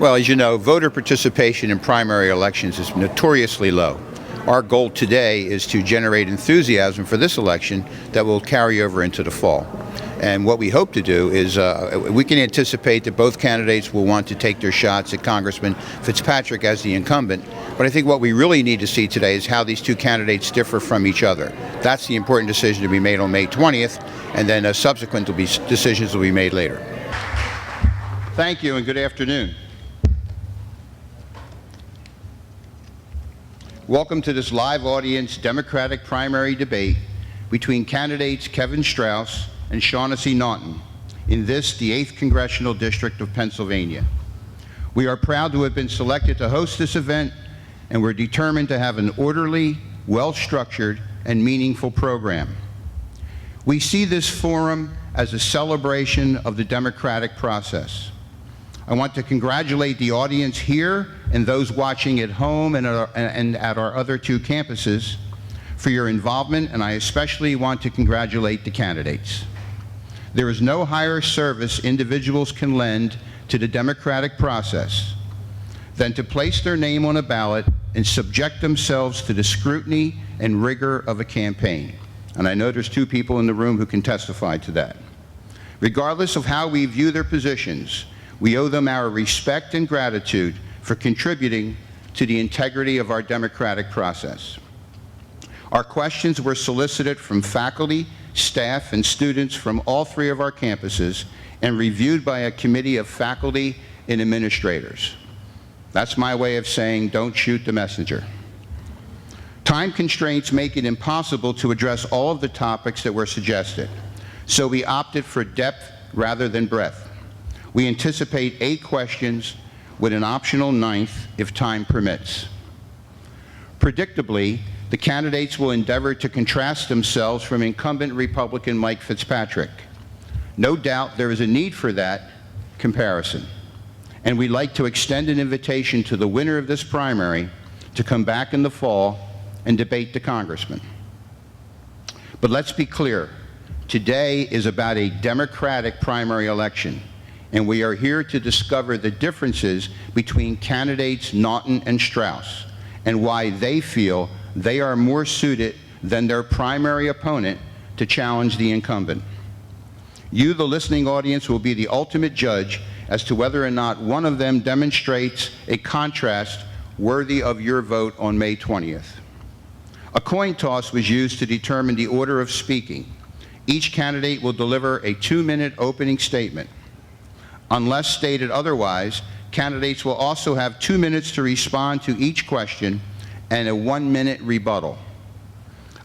Well, as you know, voter participation in primary elections is notoriously low. Our goal today is to generate enthusiasm for this election that will carry over into the fall. And what we hope to do is we can anticipate that both candidates will want to take their shots at Congressman Fitzpatrick as the incumbent. But I think what we really need to see today is how these two candidates differ from each other. That's the important decision to be made on May 20th, and then subsequent decisions will be made later. Thank you and good afternoon. Welcome to this live audience Democratic primary debate between candidates Kevin Strauss and Shaughnessy Naughton in this, the 8th Congressional District of Pennsylvania. We are proud to have been selected to host this event, and we're determined to have an orderly, well-structured, and meaningful program. We see this forum as a celebration of the democratic process. I want to congratulate the audience here and those watching at home and at our other two campuses for your involvement, and I especially want to congratulate the candidates. There is no higher service individuals can lend to the democratic process than to place their name on a ballot and subject themselves to the scrutiny and rigor of a campaign. And I know there's two people in the room who can testify to that. Regardless of how we view their positions, we owe them our respect and gratitude for contributing to the integrity of our democratic process. Our questions were solicited from faculty, staff, and students from all three of our campuses and reviewed by a committee of faculty and administrators. That's my way of saying, don't shoot the messenger. Time constraints make it impossible to address all of the topics that were suggested, so we opted for depth rather than breadth. We anticipate 8 questions with an optional 9th if time permits. Predictably, the candidates will endeavor to contrast themselves from incumbent Republican Mike Fitzpatrick. No doubt there is a need for that comparison, and we'd like to extend an invitation to the winner of this primary to come back in the fall and debate the congressman. But let's be clear, today is about a democratic primary election, and we are here to discover the differences between candidates Naughton and Strauss and why they feel they are more suited than their primary opponent to challenge the incumbent. You, the listening audience, will be the ultimate judge as to whether or not one of them demonstrates a contrast worthy of your vote on May 20th. A coin toss was used to determine the order of speaking. Each candidate will deliver a 2-minute opening statement. Unless stated otherwise, candidates will also have 2 minutes to respond to each question and a 1-minute rebuttal.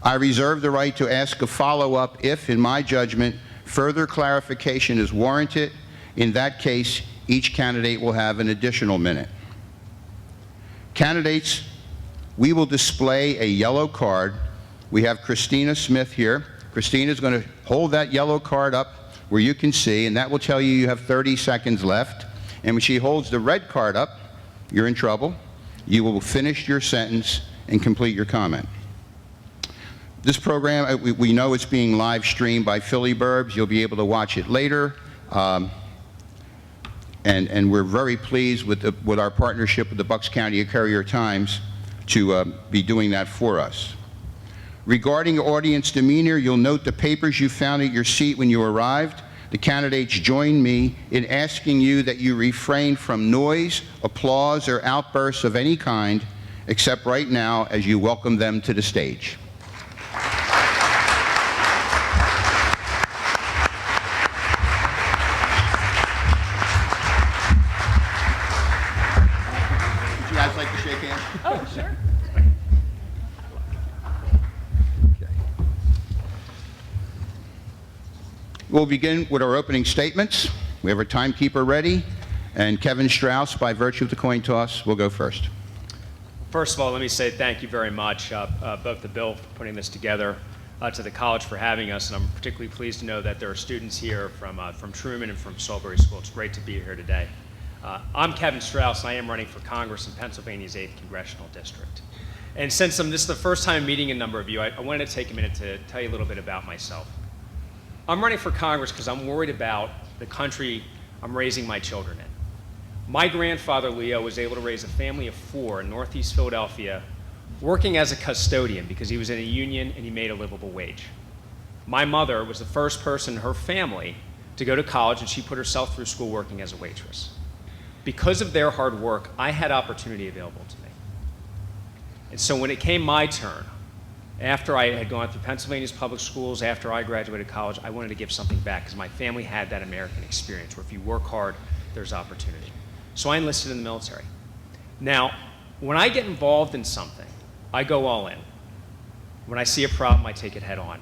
I reserve the right to ask a follow-up if, in my judgment, further clarification is warranted. In that case, each candidate will have an additional minute. Candidates, we will display a yellow card. We have Christina Smith here. Christina is going to hold that yellow card up where you can see, and that will tell you you have 30 seconds left. And when she holds the red card up, you're in trouble. You will finish your sentence and complete your comment. This program, we know it's being live streamed by Philly Burbs. You'll be able to watch it later. And we're very pleased with our partnership with the Bucks County Courier-Times to be doing that for us. Regarding audience demeanor, you'll note the papers you found at your seat when you arrived. The candidates join me in asking you that you refrain from noise, applause, or outbursts of any kind, except right now as you welcome them to the stage. Would you guys like to shake hands? Oh, sure. We'll begin with our opening statements. We have our timekeeper ready, and Kevin Strauss, by virtue of the coin toss, will go first. First of all, let me say thank you very much, both to Bill for putting this together, to the college for having us, and I'm particularly pleased to know that there are students here from Truman and from Salisbury School. It's great to be here today. I'm Kevin Strauss, and I am running for Congress in Pennsylvania's 8th Congressional District. And since this is the first time I'm meeting a number of you, I wanted to take a minute to tell you a little bit about myself. I'm running for Congress because I'm worried about the country I'm raising my children in. My grandfather, Leo, was able to raise a family of 4 in Northeast Philadelphia, working as a custodian because he was in a union and he made a livable wage. My mother was the first person in her family to go to college, and she put herself through school working as a waitress. Because of their hard work, I had opportunity available to me. And so when it came my turn, after I had gone through Pennsylvania's public schools, after I graduated college, I wanted to give something back because my family had that American experience where if you work hard, there's opportunity. So I enlisted in the military. Now, when I get involved in something, I go all in. When I see a problem, I take it head on,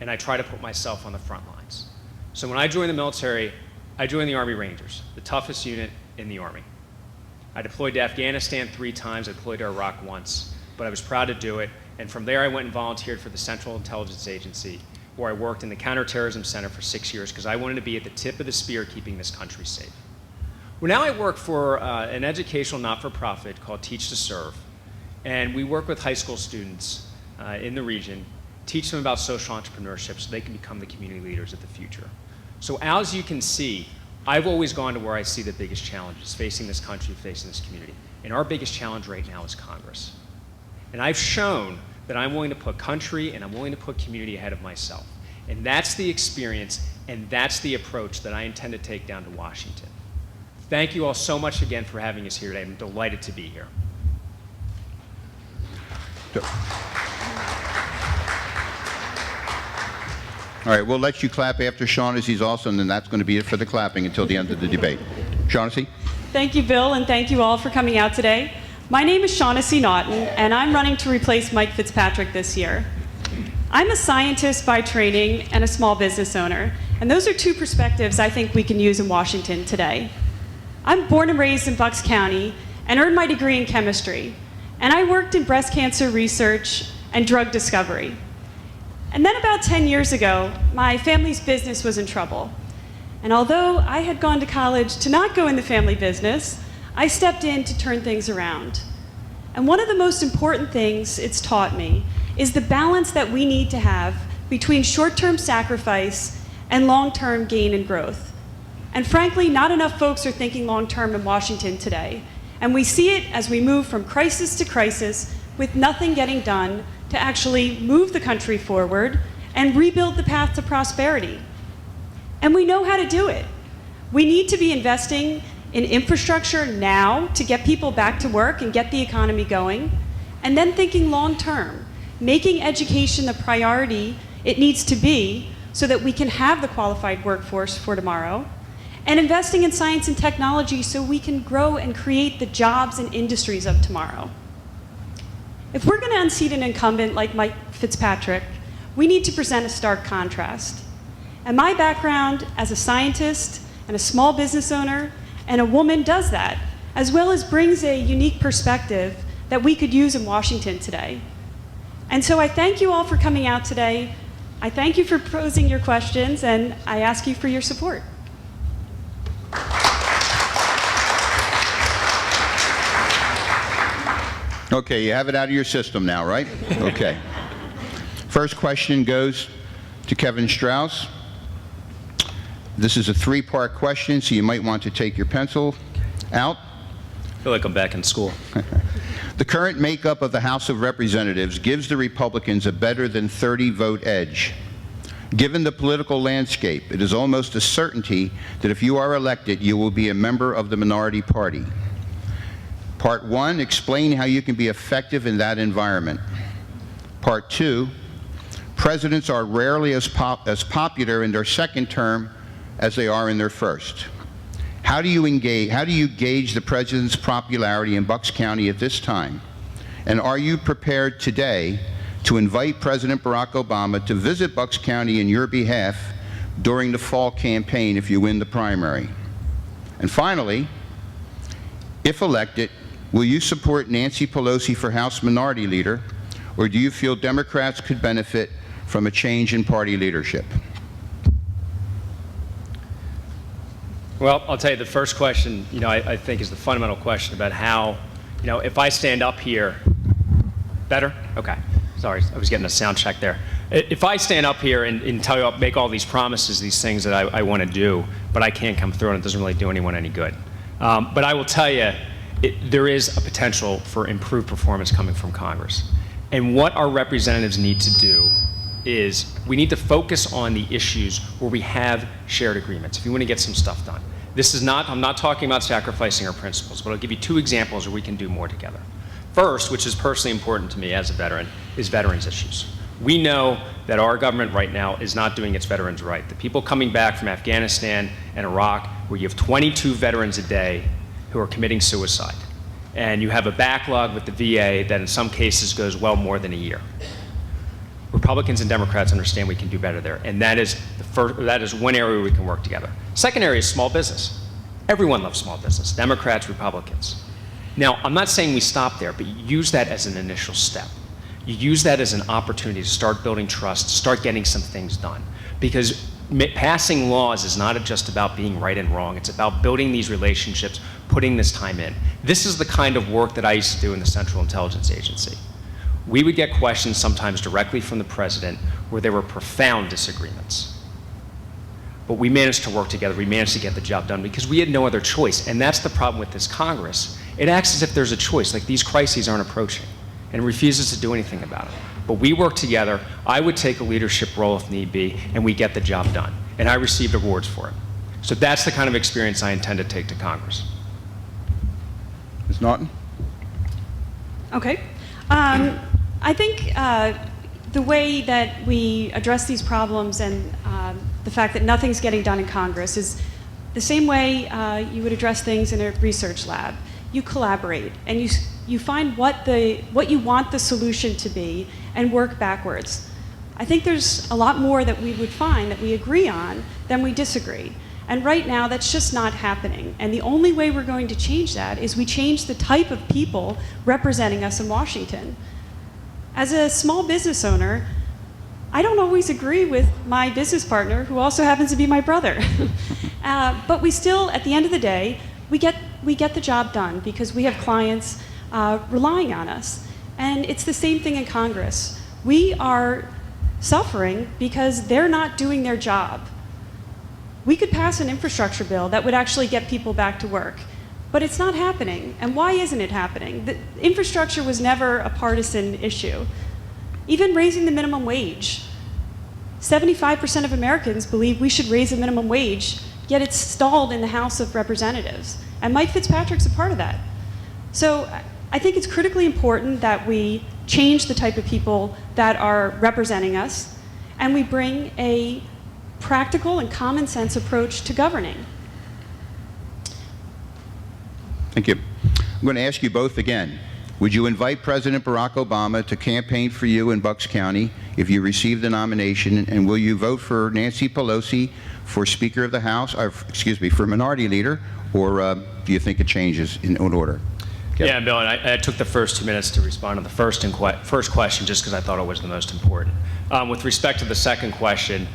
and I try to put myself on the front lines. So when I joined the military, I joined the Army Rangers, the toughest unit in the Army. I deployed to Afghanistan 3 times, I deployed to Iraq once, but I was proud to do it. And from there, I went and volunteered for the Central Intelligence Agency, where I worked in the Counterterrorism Center for 6 years because I wanted to be at the tip of the spear keeping this country safe. Well, now I work for an educational not-for-profit called Teach to Serve, and we work with high school students in the region, teach them about social entrepreneurship so they can become the community leaders of the future. So as you can see, I've always gone to where I see the biggest challenges facing this country, facing this community. And our biggest challenge right now is Congress. And I've shown that I'm willing to put country and I'm willing to put community ahead of myself. And that's the experience and that's the approach that I intend to take down to Washington. Thank you all so much again for having us here today. I'm delighted to be here. All right, we'll let you clap after Shaughnessy's also, and then that's going to be it for the clapping until the end of the debate. Shaughnessy? Thank you, Bill, and thank you all for coming out today. My name is Shaughnessy Naughton, and I'm running to replace Mike Fitzpatrick this year. I'm a scientist by training and a small business owner, and those are 2 perspectives I think we can use in Washington today. I'm born and raised in Bucks County and earned my degree in chemistry, and I worked in breast cancer research and drug discovery. And then about 10 years ago, my family's business was in trouble. And although I had gone to college to not go in the family business, I stepped in to turn things around. And one of the most important things it's taught me is the balance that we need to have between short-term sacrifice and long-term gain and growth. And frankly, not enough folks are thinking long-term in Washington today. And we see it as we move from crisis to crisis with nothing getting done to actually move the country forward and rebuild the path to prosperity. And we know how to do it. We need to be investing in infrastructure now to get people back to work and get the economy going, and then thinking long term, making education the priority it needs to be so that we can have the qualified workforce for tomorrow, and investing in science and technology so we can grow and create the jobs and industries of tomorrow. If we're going to unseat an incumbent like Mike Fitzpatrick, we need to present a stark contrast. And my background as a scientist and a small business owner and a woman does that, as well as brings a unique perspective that we could use in Washington today. And so I thank you all for coming out today. I thank you for posing your questions, and I ask you for your support. Okay, you have it out of your system now, right? Okay. First question goes to Kevin Strauss. This is a 3-part question, so you might want to take your pencil out. I feel like I'm back in school. The current makeup of the House of Representatives gives the Republicans a better than 30-vote edge. Given the political landscape, it is almost a certainty that if you are elected, you will be a member of the minority party. Part 1, explain how you can be effective in that environment. Part 2, presidents are rarely as popular in their second term as they are in their first. How do you gauge the president's popularity in Bucks County at this time? And are you prepared today to invite President Barack Obama to visit Bucks County in your behalf during the fall campaign if you win the primary? And finally, if elected, will you support Nancy Pelosi for House Minority Leader, or do you feel Democrats could benefit from a change in party leadership? Well, I'll tell you, the first question, I think is the fundamental question about how, if I stand up here, better? Okay, sorry, I was getting a sound check there. If I stand up here and tell you, make all these promises, these things that I want to do, but I can't come through and it doesn't really do anyone any good. But I will tell you, there is a potential for improved performance coming from Congress. And what our representatives need to do is we need to focus on the issues where we have shared agreements, if you want to get some stuff done. I'm not talking about sacrificing our principles, but I'll give you 2 examples where we can do more together. First, which is personally important to me as a veteran, is veterans issues. We know that our government right now is not doing its veterans right. The people coming back from Afghanistan and Iraq, where you have 22 veterans a day who are committing suicide, and you have a backlog with the VA that in some cases goes well more than a year. Republicans and Democrats understand we can do better there, and that is one area where we can work together. Second area is small business. Everyone loves small business, Democrats, Republicans. Now, I'm not saying we stop there, but you use that as an initial step. You use that as an opportunity to start building trust, start getting some things done. Because passing laws is not just about being right and wrong, it's about building these relationships, putting this time in. This is the kind of work that I used to do in the Central Intelligence Agency. We would get questions sometimes directly from the president where there were profound disagreements. But we managed to work together, we managed to get the job done because we had no other choice. And that's the problem with this Congress. It acts as if there's a choice, like these crises aren't approaching, and it refuses to do anything about it. But we work together, I would take a leadership role if need be, and we get the job done. And I received awards for it. So that's the kind of experience I intend to take to Congress. Ms. Naughton? Okay. I think the way that we address these problems and the fact that nothing's getting done in Congress is the same way you would address things in a research lab. You collaborate and you find what you want the solution to be and work backwards. I think there's a lot more that we would find that we agree on than we disagree. And right now, that's just not happening. And the only way we're going to change that is we change the type of people representing us in Washington. As a small business owner, I don't always agree with my business partner, who also happens to be my brother. But we still, at the end of the day, we get the job done because we have clients relying on us. And it's the same thing in Congress. We are suffering because they're not doing their job. We could pass an infrastructure bill that would actually get people back to work, but it's not happening. And why isn't it happening? The infrastructure was never a partisan issue. Even raising the minimum wage. 75% of Americans believe we should raise the minimum wage, yet it's stalled in the House of Representatives. And Mike Fitzpatrick's a part of that. So I think it's critically important that we change the type of people that are representing us, and we bring a practical and common sense approach to governing. Thank you. I'm going to ask you both again. Would you invite President Barack Obama to campaign for you in Bucks County if you receive the nomination, and will you vote for Nancy Pelosi for Speaker of the House, or excuse me, for Minority Leader, or do you think it changes in order? Yeah, Bill, and I took the first 2 minutes to respond to the first question just because I thought it was the most important. With respect to the second question,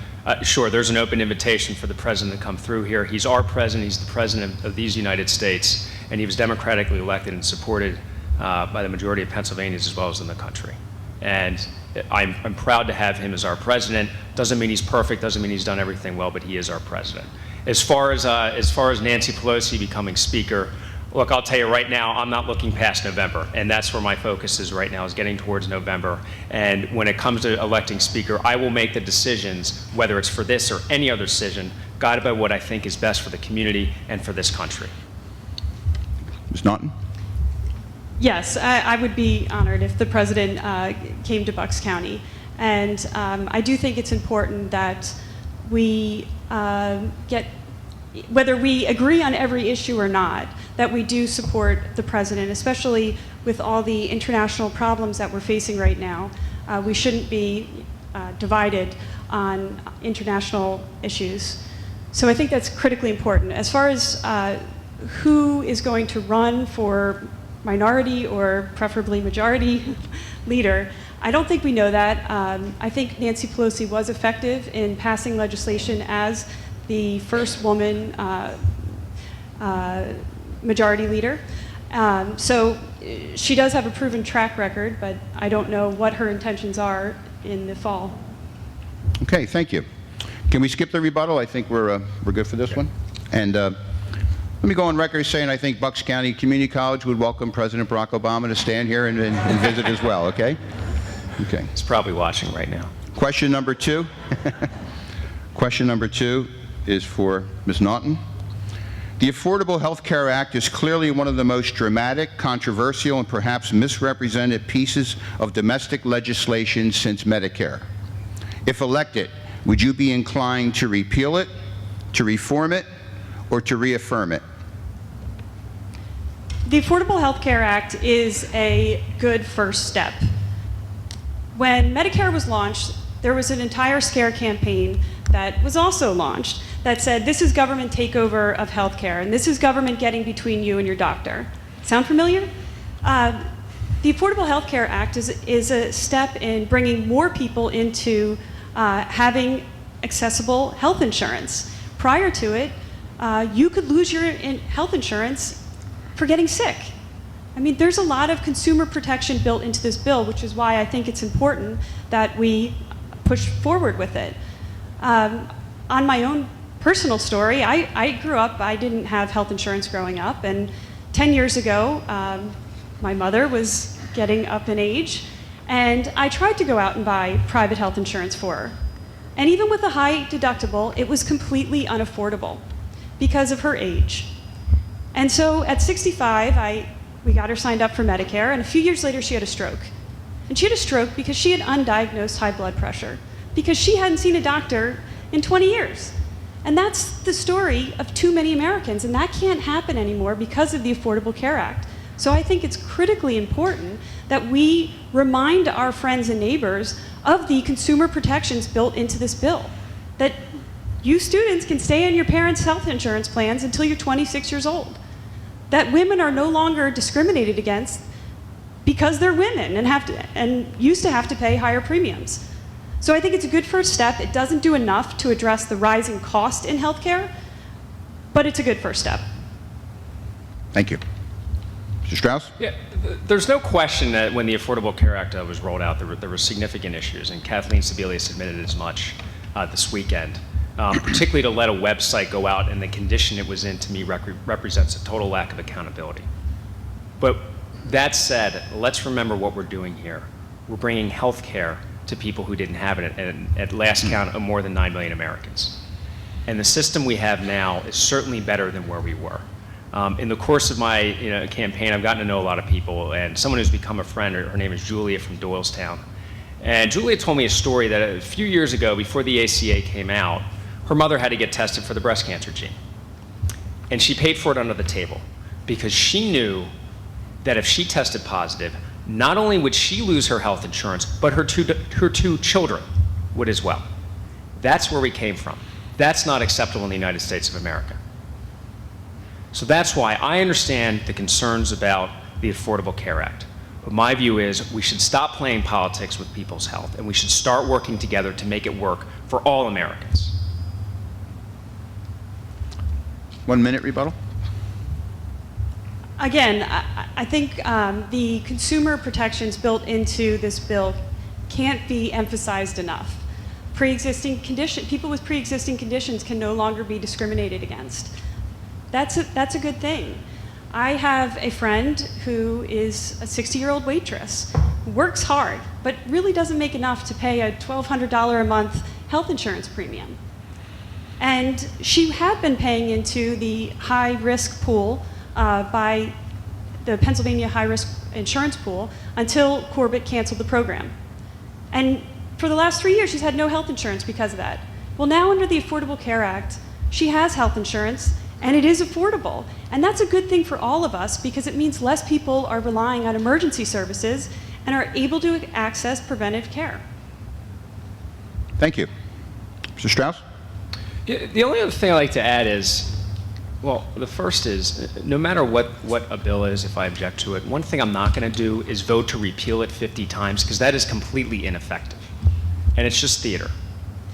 sure, there's an open invitation for the president to come through here. He's our president. He's the president of these United States, and he was democratically elected and supported by the majority of Pennsylvanians as well as in the country. And I'm proud to have him as our president. Doesn't mean he's perfect, doesn't mean he's done everything well, but he is our president. As far as Nancy Pelosi becoming Speaker, look, I'll tell you right now, I'm not looking past November, and that's where my focus is right now, is getting towards November. And when it comes to electing Speaker, I will make the decisions, whether it's for this or any other decision, guided by what I think is best for the community and for this country. Ms. Naughton? Yes, I would be honored if the president came to Bucks County. And I do think it's important that we whether we agree on every issue or not, that we do support the president, especially with all the international problems that we're facing right now. We shouldn't be divided on international issues. So I think that's critically important. As far as who is going to run for minority or preferably majority leader, I don't think we know that. I think Nancy Pelosi was effective in passing legislation as the first woman majority leader. So she does have a proven track record, but I don't know what her intentions are in the fall. Okay, thank you. Can we skip the rebuttal? I think we're good for this one. And Let me go on record saying I think Bucks County Community College would welcome President Barack Obama to stand here and visit as well, okay? Okay. He's probably watching right now. Question number 2. Question number 2 is for Ms. Naughton. The Affordable Health Care Act is clearly one of the most dramatic, controversial, and perhaps misrepresented pieces of domestic legislation since Medicare. If elected, would you be inclined to repeal it, to reform it, or to reaffirm it? The Affordable Health Care Act is a good first step. When Medicare was launched, there was an entire scare campaign that was also launched that said, this is government takeover of healthcare, and this is government getting between you and your doctor. Sound familiar? The Affordable Health Care Act is a step in bringing more people into having accessible health insurance. Prior to it, you could lose your health insurance for getting sick. I mean, there's a lot of consumer protection built into this bill, which is why I think it's important that we push forward with it. On my own personal story, I grew up, I didn't have health insurance growing up, and 10 years ago, my mother was getting up in age, and I tried to go out and buy private health insurance for her. And even with a high deductible, it was completely unaffordable because of her age. And so at 65, we got her signed up for Medicare, and a few years later she had a stroke. And she had a stroke because she had undiagnosed high blood pressure, because she hadn't seen a doctor in 20 years. And that's the story of too many Americans, and that can't happen anymore because of the Affordable Care Act. So I think it's critically important that we remind our friends and neighbors of the consumer protections built into this bill, that you students can stay on your parents' health insurance plans until you're 26 years old, that women are no longer discriminated against because they're women and used to have to pay higher premiums. So I think it's a good first step. It doesn't do enough to address the rising cost in healthcare, but it's a good first step. Thank you. Mr. Strauss? Yeah, there's no question that when the Affordable Care Act was rolled out, there were significant issues, and Kathleen Sebelius admitted as much this weekend. Particularly to let a website go out and the condition it was in, to me, represents a total lack of accountability. But that said, let's remember what we're doing here. We're bringing health care to people who didn't have it, and at last count, of more than 9 million Americans. And the system we have now is certainly better than where we were. In the course of my campaign, I've gotten to know a lot of people, and someone who's become a friend, her name is Julia from Doylestown. And Julia told me a story that a few years ago, before the ACA came out, her mother had to get tested for the breast cancer gene. And she paid for it under the table because she knew that if she tested positive, not only would she lose her health insurance, but her two children would as well. That's where we came from. That's not acceptable in the United States of America. So that's why I understand the concerns about the Affordable Care Act. But my view is we should stop playing politics with people's health, and we should start working together to make it work for all Americans. 1 minute rebuttal. Again, I think the consumer protections built into this bill can't be emphasized enough. People with pre-existing conditions can no longer be discriminated against. That's a good thing. I have a friend who is a 60-year-old waitress, who works hard, but really doesn't make enough to pay a $1,200 a month health insurance premium. And she had been paying into the high-risk pool by the Pennsylvania High-Risk Insurance Pool until Corbett canceled the program. And for the last 3 years, she's had no health insurance because of that. Well, now under the Affordable Care Act, she has health insurance, and it is affordable. And that's a good thing for all of us because it means less people are relying on emergency services and are able to access preventive care. Thank you. Mr. Strauss? Yeah, the only other thing I'd like to add is, well, the first is, no matter what a bill is, if I object to it, one thing I'm not going to do is vote to repeal it 50 times, because that is completely ineffective. And it's just theater.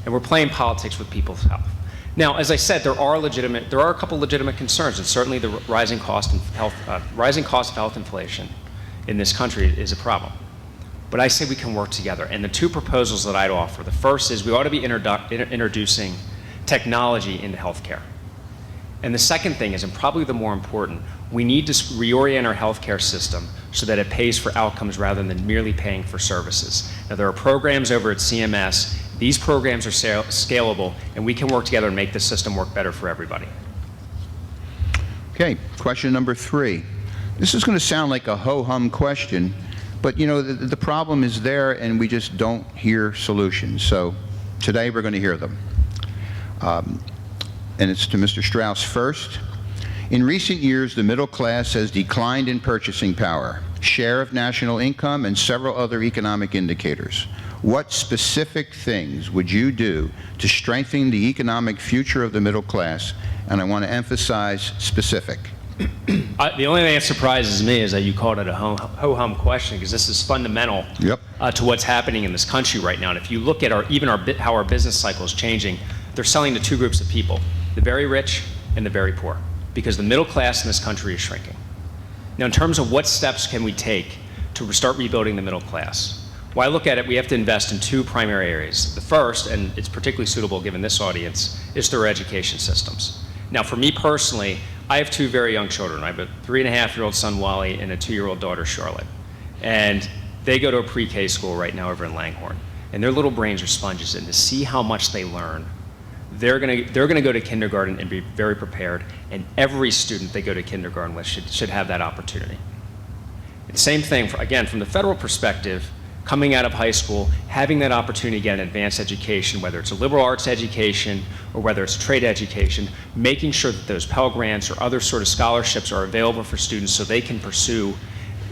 And we're playing politics with people's health. Now, as I said, there are a couple legitimate concerns, and certainly the rising cost of health inflation in this country is a problem. But I say we can work together. And the two proposals that I'd offer, the first is we ought to be introducing technology into healthcare. And the second thing is, and probably the more important, we need to reorient our healthcare system so that it pays for outcomes rather than merely paying for services. Now, there are programs over at CMS. These programs are scalable, and we can work together and make the system work better for everybody. Okay, question number 3. This is going to sound like a ho-hum question, but you know, the problem is there and we just don't hear solutions. So today we're going to hear them. And it's to Mr. Strauss first. In recent years, the middle class has declined in purchasing power, share of national income, and several other economic indicators. What specific things would you do to strengthen the economic future of the middle class? And I want to emphasize specific. The only thing that surprises me is that you called it a ho-hum question, because this is fundamental to what's happening in this country right now. And if you look at how our business cycle is changing, they're selling to two groups of people, the very rich and the very poor, because the middle class in this country is shrinking. Now, in terms of what steps can we take to start rebuilding the middle class, well, I look at it, we have to invest in two primary areas. The first, and it's particularly suitable given this audience, is through our education systems. Now, for me personally, I have two very young children. I have a 3.5-year-old son, Wally, and a 2-year-old daughter, Charlotte. And they go to a pre-K school right now over in Langhorne. And their little brains are sponges, and to see how much they learn, they're gonna go to kindergarten and be very prepared, and every student they go to kindergarten with should have that opportunity. And same thing, again, from the federal perspective, coming out of high school, having that opportunity to get an advanced education, whether it's a liberal arts education or whether it's a trade education, making sure that those Pell Grants or other sort of scholarships are available for students so they can pursue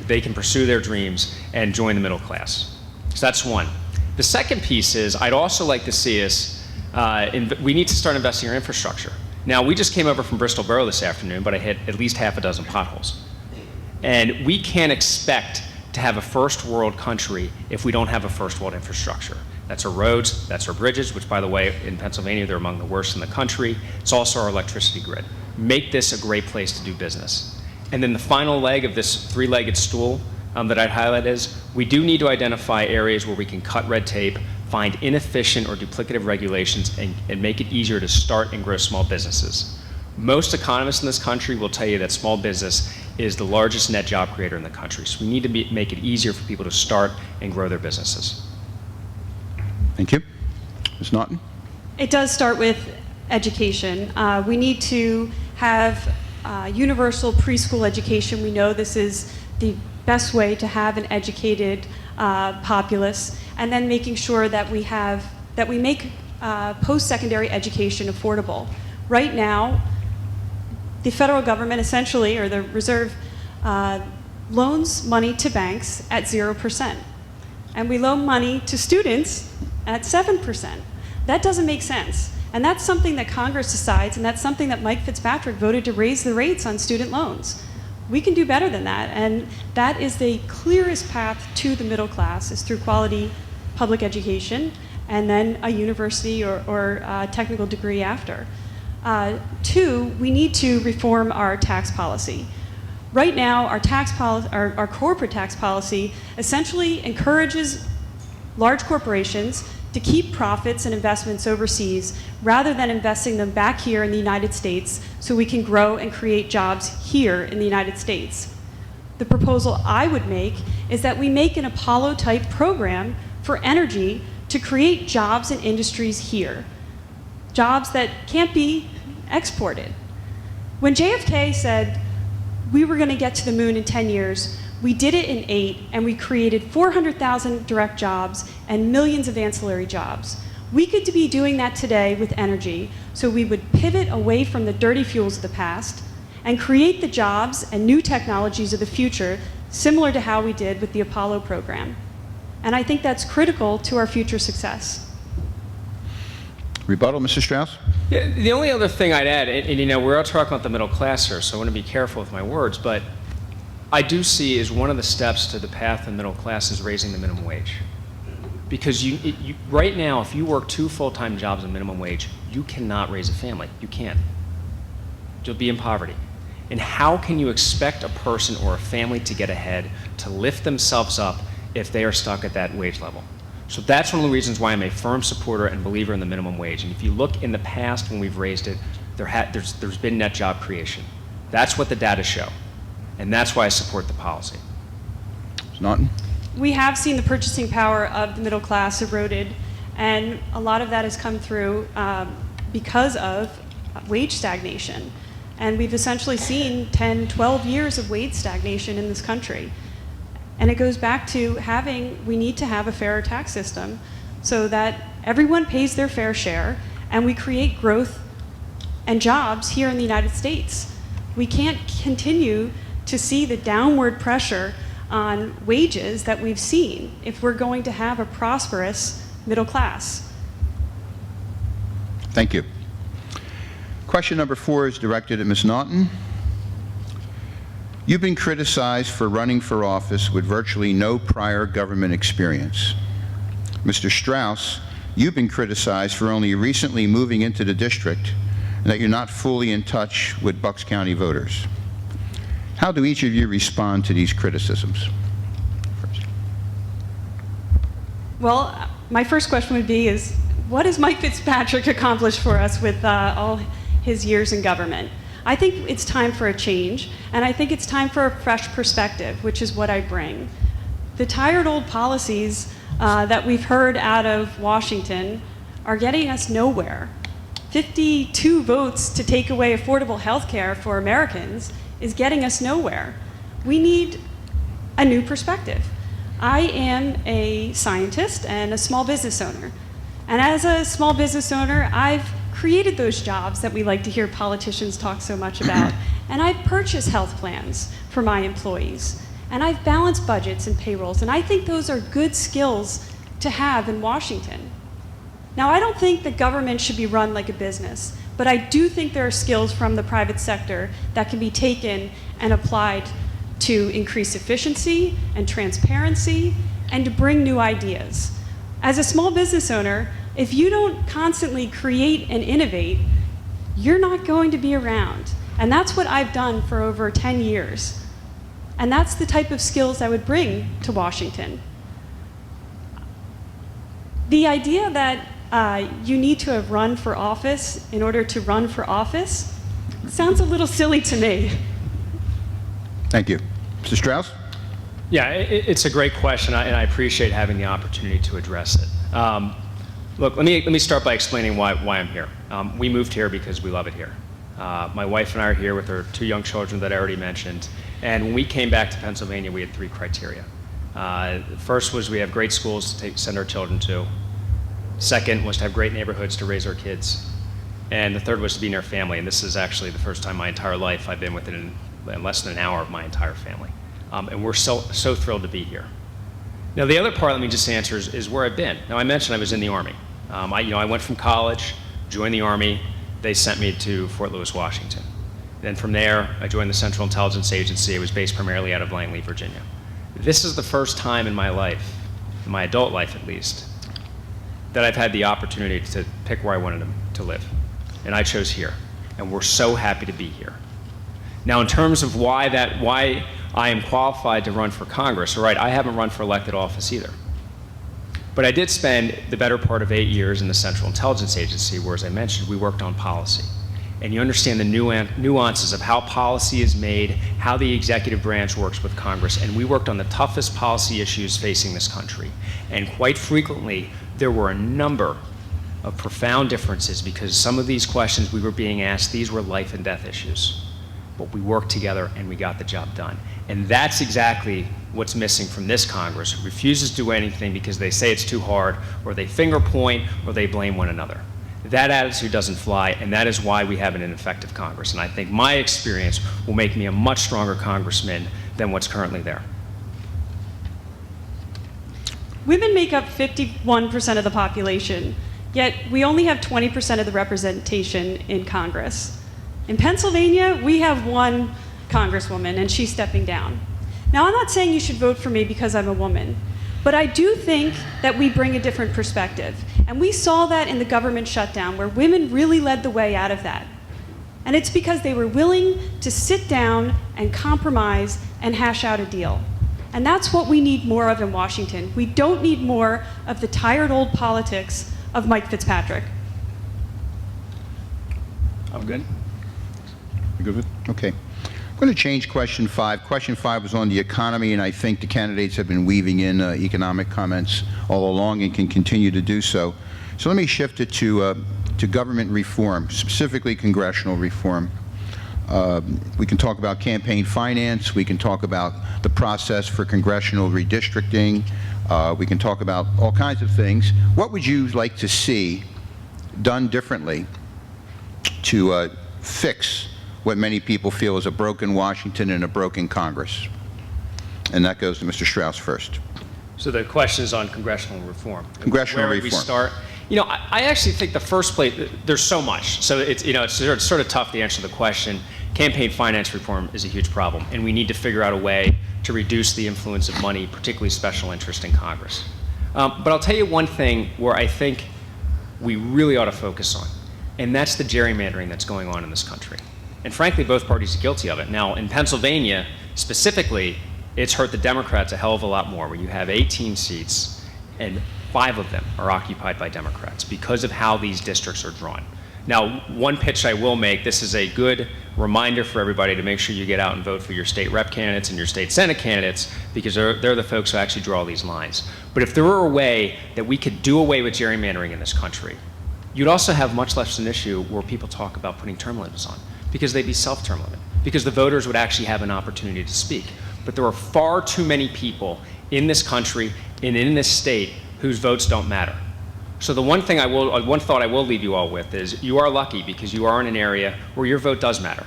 their dreams and join the middle class. So that's one. The second piece is, I'd also like to see us, we need to start investing in our infrastructure. Now, we just came over from Bristol Borough this afternoon, but I hit at least half a dozen potholes. And we can't expect to have a first world country if we don't have a first world infrastructure. That's our roads, that's our bridges, which, by the way, in Pennsylvania, they're among the worst in the country. It's also our electricity grid. Make this a great place to do business. And then the final leg of this three-legged stool that I'd highlight is, we do need to identify areas where we can cut red tape, find inefficient or duplicative regulations, and make it easier to start and grow small businesses. Most economists in this country will tell you that small business is the largest net job creator in the country. So we need to make it easier for people to start and grow their businesses. Thank you. Ms. Naughton? It does start with education. We need to have universal preschool education. We know this is the best way to have an educated populace, and then making sure that we make post-secondary education affordable. Right now, the federal government essentially, or the Reserve, loans money to banks at 0%. And we loan money to students at 7%. That doesn't make sense. And that's something that Congress decides, and that's something that Mike Fitzpatrick voted to raise the rates on student loans. We can do better than that, and that is the clearest path to the middle class, is through quality public education, and then a university or technical degree after. 2, we need to reform our tax policy. Right now, our corporate tax policy essentially encourages large corporations to keep profits and investments overseas rather than investing them back here in the United States so we can grow and create jobs here in the United States. The proposal I would make is that we make an Apollo-type program for energy to create jobs and industries here, jobs that can't be exported. When JFK said we were going to get to the moon in 10 years, we did it in 8, and we created 400,000 direct jobs and millions of ancillary jobs. We could be doing that today with energy, so we would pivot away from the dirty fuels of the past and create the jobs and new technologies of the future, similar to how we did with the Apollo program. And I think that's critical to our future success. Rebuttal, Mr. Strauss? Yeah, the only other thing I'd add, and you know, we're all talking about the middle class here, so I want to be careful with my words, but I do see as one of the steps to the path of the middle class is raising the minimum wage. Because right now, if you work 2 full-time jobs at minimum wage, you cannot raise a family. You can't. You'll be in poverty. And how can you expect a person or a family to get ahead, to lift themselves up, if they are stuck at that wage level? So that's one of the reasons why I'm a firm supporter and believer in the minimum wage. And if you look in the past when we've raised it, there's been net job creation. That's what the data show, and that's why I support the policy. Ms. Naughton? We have seen the purchasing power of the middle class eroded, and a lot of that has come through because of wage stagnation. And we've essentially seen 10, 12 years of wage stagnation in this country. And it goes back to we need to have a fairer tax system so that everyone pays their fair share and we create growth and jobs here in the United States. We can't continue to see the downward pressure on wages that we've seen if we're going to have a prosperous middle class. Thank you. Question number 4 is directed at Ms. Naughton. You've been criticized for running for office with virtually no prior government experience. Mr. Strauss, you've been criticized for only recently moving into the district and that you're not fully in touch with Bucks County voters. How do each of you respond to these criticisms? First. Well, my first question would be what has Mike Fitzpatrick accomplished for us with all his years in government? I think it's time for a change, and I think it's time for a fresh perspective, which is what I bring. The tired old policies that we've heard out of Washington are getting us nowhere. 52 votes to take away affordable health care for Americans is getting us nowhere. We need a new perspective. I am a scientist and a small business owner. And as a small business owner, I've created those jobs that we like to hear politicians talk so much about. And I've purchased health plans for my employees. And I've balanced budgets and payrolls. And I think those are good skills to have in Washington. Now, I don't think the government should be run like a business, but I do think there are skills from the private sector that can be taken and applied to increase efficiency and transparency and to bring new ideas. As a small business owner, if you don't constantly create and innovate, you're not going to be around. And that's what I've done for over 10 years. And that's the type of skills I would bring to Washington. The idea that you need to have run for office in order to run for office sounds a little silly to me. Thank you. Mr. Strauss? Yeah, it's a great question, and I appreciate having the opportunity to address it. Look, let me start by explaining why I'm here. We moved here because we love it here. My wife and I are here with our 2 young children that I already mentioned, and when we came back to Pennsylvania, we had 3 criteria. The first was we have great schools to send our children to. Second was to have great neighborhoods to raise our kids. And the third was to be near family, and this is actually the first time in my entire life I've been within less than an hour of my entire family. And we're so thrilled to be here. Now, the other part, let me just answer, is where I've been. Now, I mentioned I was in the Army. I went from college, joined the Army. They sent me to Fort Lewis, Washington. Then from there, I joined the Central Intelligence Agency. I was based primarily out of Langley, Virginia. This is the first time in my life, in my adult life at least, that I've had the opportunity to pick where I wanted to live. And I chose here. And we're so happy to be here. Now, in terms of why I am qualified to run for Congress, all right, I haven't run for elected office either. But I did spend the better part of 8 years in the Central Intelligence Agency, where, as I mentioned, we worked on policy. And you understand the nuances of how policy is made, how the executive branch works with Congress, and we worked on the toughest policy issues facing this country. And quite frequently, there were a number of profound differences because some of these questions we were being asked, these were life and death issues. But we worked together and we got the job done. And that's exactly what's missing from this Congress, who refuses to do anything because they say it's too hard, or they finger point, or they blame one another. That attitude doesn't fly, and that is why we have an ineffective Congress. And I think my experience will make me a much stronger congressman than what's currently there. Women make up 51% of the population, yet we only have 20% of the representation in Congress. In Pennsylvania, we have 1 congresswoman, and she's stepping down. Now, I'm not saying you should vote for me because I'm a woman, but I do think that we bring a different perspective. And we saw that in the government shutdown, where women really led the way out of that. And it's because they were willing to sit down and compromise and hash out a deal. And that's what we need more of in Washington. We don't need more of the tired old politics of Mike Fitzpatrick. I'm good. You good with? Okay. I'm going to change question 5. Question 5 was on the economy, and I think the candidates have been weaving in economic comments all along and can continue to do so. So let me shift it to government reform, specifically congressional reform. We can talk about campaign finance. We can talk about the process for congressional redistricting. We can talk about all kinds of things. What would you like to see done differently to fix what many people feel is a broken Washington and a broken Congress? And that goes to Mr. Strauss first. So the question is on congressional reform. Congressional Where would reform. we start? You know, I actually think the first place, there's so much. So it's, you know, it's sort of tough to answer the question. Campaign finance reform is a huge problem, and we need to figure out a way to reduce the influence of money, particularly special interest in Congress. But I'll tell you one thing where I think we really ought to focus on, and that's the gerrymandering that's going on in this country. And frankly, both parties are guilty of it. Now, in Pennsylvania, specifically, it's hurt the Democrats a hell of a lot more, where you have 18 seats, and 5 of them are occupied by Democrats because of how these districts are drawn. Now, one pitch I will make, this is a good reminder for everybody to make sure you get out and vote for your state rep candidates and your state senate candidates, because they're the folks who actually draw these lines. But if there were a way that we could do away with gerrymandering in this country, you'd also have much less an issue where people talk about putting term limits on, because they'd be self-term limit, because the voters would actually have an opportunity to speak. But there are far too many people in this country and in this state whose votes don't matter. So the one thought I will leave you all with is you are lucky because you are in an area where your vote does matter.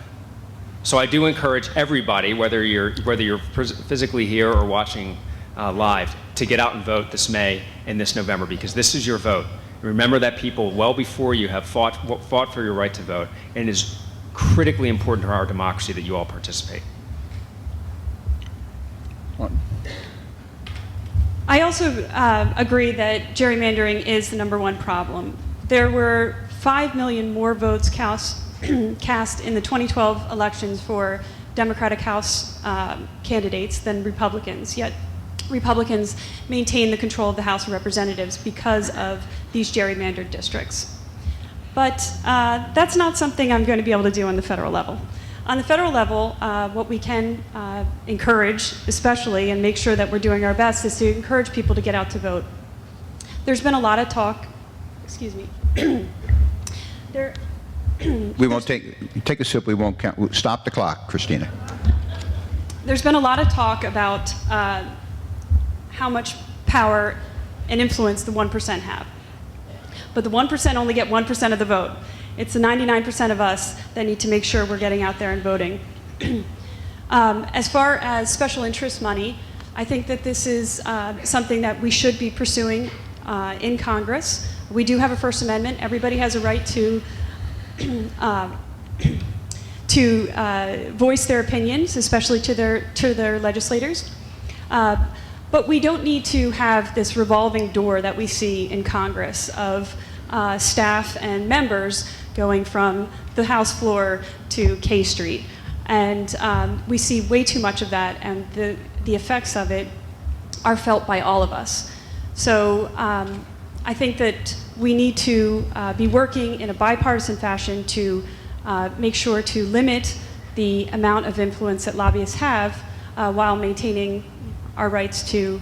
So I do encourage everybody, whether you're physically here or watching live, to get out and vote this May and this November, because this is your vote. Remember that people well before you have fought for your right to vote, and it is critically important to our democracy that you all participate. I also agree that gerrymandering is the #1 problem. There were 5 million more votes cast in the 2012 elections for Democratic House candidates than Republicans, yet Republicans maintain the control of the House of Representatives because of these gerrymandered districts. But that's not something I'm going to be able to do on the federal level. On the federal level, what we can encourage, especially, and make sure that we're doing our best, is to encourage people to get out to vote. There's been a lot of talk, excuse me. We won't take a sip, we won't count. Stop the clock, Christina. There's been a lot of talk about how much power and influence the 1% have. But the 1% only get 1% of the vote. It's the 99% of us that need to make sure we're getting out there and voting. As far as special interest money, I think that this is something that we should be pursuing in Congress. We do have a First Amendment. Everybody has a right to voice their opinions, especially to their legislators. But we don't need to have this revolving door that we see in Congress of staff and members going from the House floor to K Street. And we see way too much of that, and the effects of it are felt by all of us. So I think that we need to be working in a bipartisan fashion to make sure to limit the amount of influence that lobbyists have while maintaining our rights to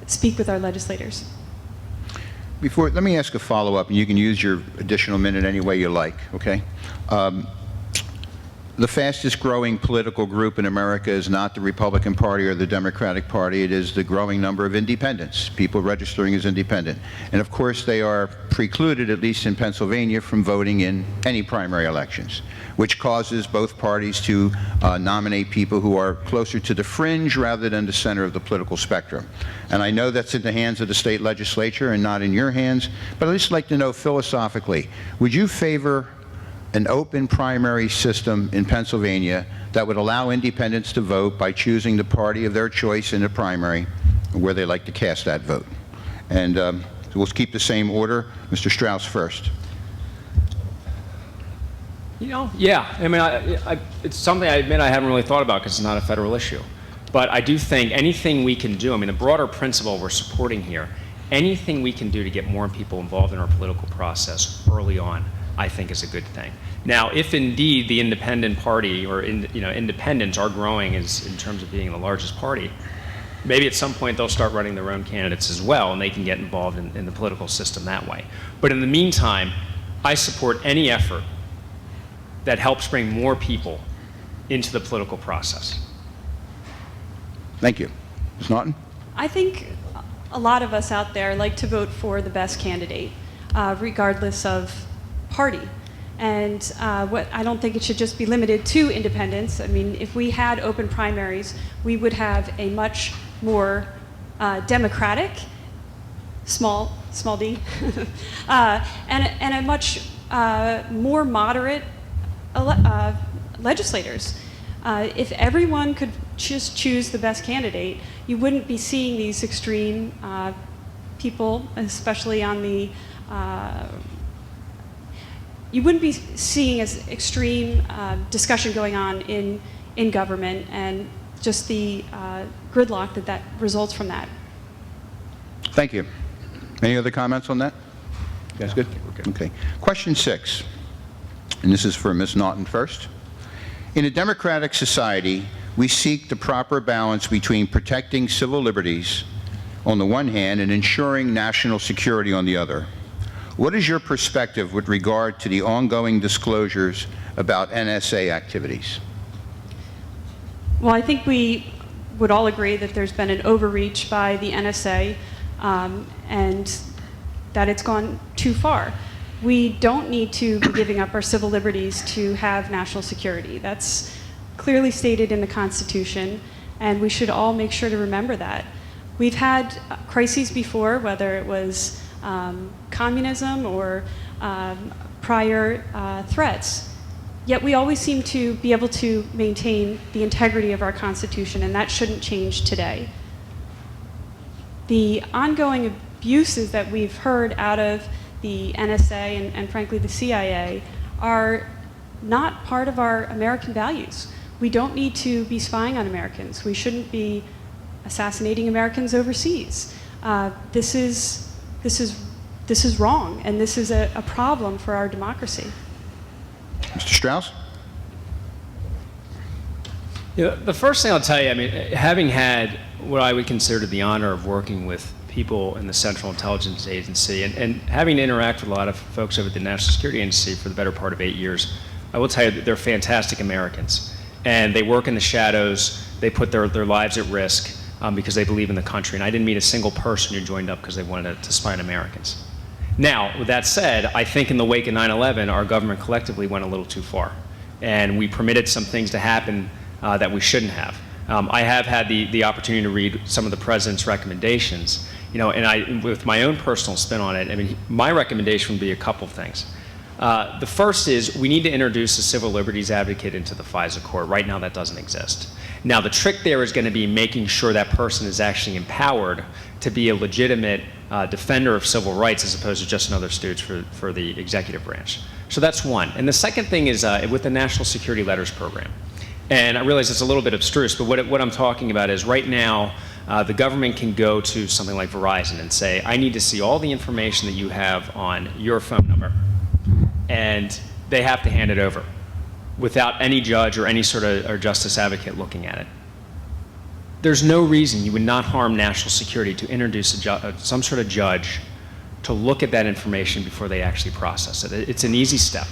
speak with our legislators. Let me ask a follow-up, and you can use your additional minute any way you like, okay? The fastest growing political group in America is not the Republican Party or the Democratic Party. It is the growing number of independents, people registering as independent. And of course, they are precluded, at least in Pennsylvania, from voting in any primary elections, which causes both parties to nominate people who are closer to the fringe rather than the center of the political spectrum. And I know that's in the hands of the state legislature and not in your hands, but I'd just like to know philosophically, would you favor an open primary system in Pennsylvania that would allow independents to vote by choosing the party of their choice in the primary where they like to cast that vote? And so we'll keep the same order. Mr. Strauss first. You know, yeah. I mean, it's something I admit I haven't really thought about because it's not a federal issue. But I do think anything we can do, I mean, the broader principle we're supporting here, anything we can do to get more people involved in our political process early on, I think is a good thing. Now, if indeed the independent party or independents are growing in terms of being the largest party, maybe at some point they'll start running their own candidates as well, and they can get involved in the political system that way. But in the meantime, I support any effort that helps bring more people into the political process. Thank you. Ms. Naughton? I think a lot of us out there like to vote for the best candidate, regardless of party. And I don't think it should just be limited to independents. I mean, if we had open primaries, we would have a much more democratic, small d, and a much more moderate legislators. If everyone could just choose the best candidate, you wouldn't be seeing these extreme people, especially on the you wouldn't be seeing as extreme discussion going on in government and just the gridlock that results from that. Thank you. Any other comments on that? That's good? Okay. Question 6, and this is for Ms. Naughton first. In a democratic society, we seek the proper balance between protecting civil liberties on the one hand and ensuring national security on the other. What is your perspective with regard to the ongoing disclosures about NSA activities? Well, I think we would all agree that there's been an overreach by the NSA and that it's gone too far. We don't need to be giving up our civil liberties to have national security. That's clearly stated in the Constitution, and we should all make sure to remember that. We've had crises before, whether it was communism or prior threats. Yet we always seem to be able to maintain the integrity of our Constitution, and that shouldn't change today. The ongoing abuses that we've heard out of the NSA and frankly the CIA are not part of our American values. We don't need to be spying on Americans. We shouldn't be assassinating Americans overseas. This is wrong, and this is a problem for our democracy. Mr. Strauss? Yeah, the first thing I'll tell you, I mean, having had what I would consider the honor of working with people in the Central Intelligence Agency and having to interact with a lot of folks over at the National Security Agency for the better part of 8 years, I will tell you that they're fantastic Americans. And they work in the shadows, they put their lives at risk because they believe in the country. And I didn't meet a single person who joined up because they wanted to spy on Americans. Now, with that said, I think in the wake of 9/11, our government collectively went a little too far. And we permitted some things to happen that we shouldn't have. I have had the opportunity to read some of the president's recommendations, and with my own personal spin on it, I mean, my recommendation would be a couple things. The first is we need to introduce a civil liberties advocate into the FISA court. Right now, that doesn't exist. Now, the trick there is going to be making sure that person is actually empowered to be a legitimate defender of civil rights as opposed to just another stooge for the executive branch. So that's one. And the second thing is with the National Security Letters Program. And I realize it's a little bit abstruse, but what I'm talking about is right now, the government can go to something like Verizon and say, I need to see all the information that you have on your phone number. And they have to hand it over without any judge or any sort of or justice advocate looking at it. There's no reason you would not harm national security to introduce some sort of judge to look at that information before they actually process it. It's an easy step.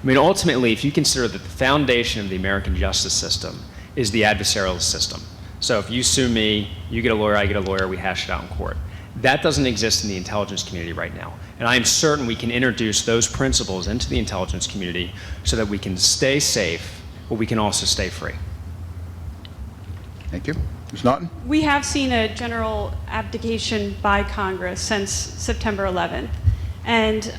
I mean, ultimately, if you consider that the foundation of the American justice system is the adversarial system. So if you sue me, you get a lawyer, I get a lawyer, we hash it out in court. That doesn't exist in the intelligence community right now. And I'm certain we can introduce those principles into the intelligence community so that we can stay safe, but we can also stay free. Thank you. Ms. Naughton? We have seen a general abdication by Congress since September 11th, and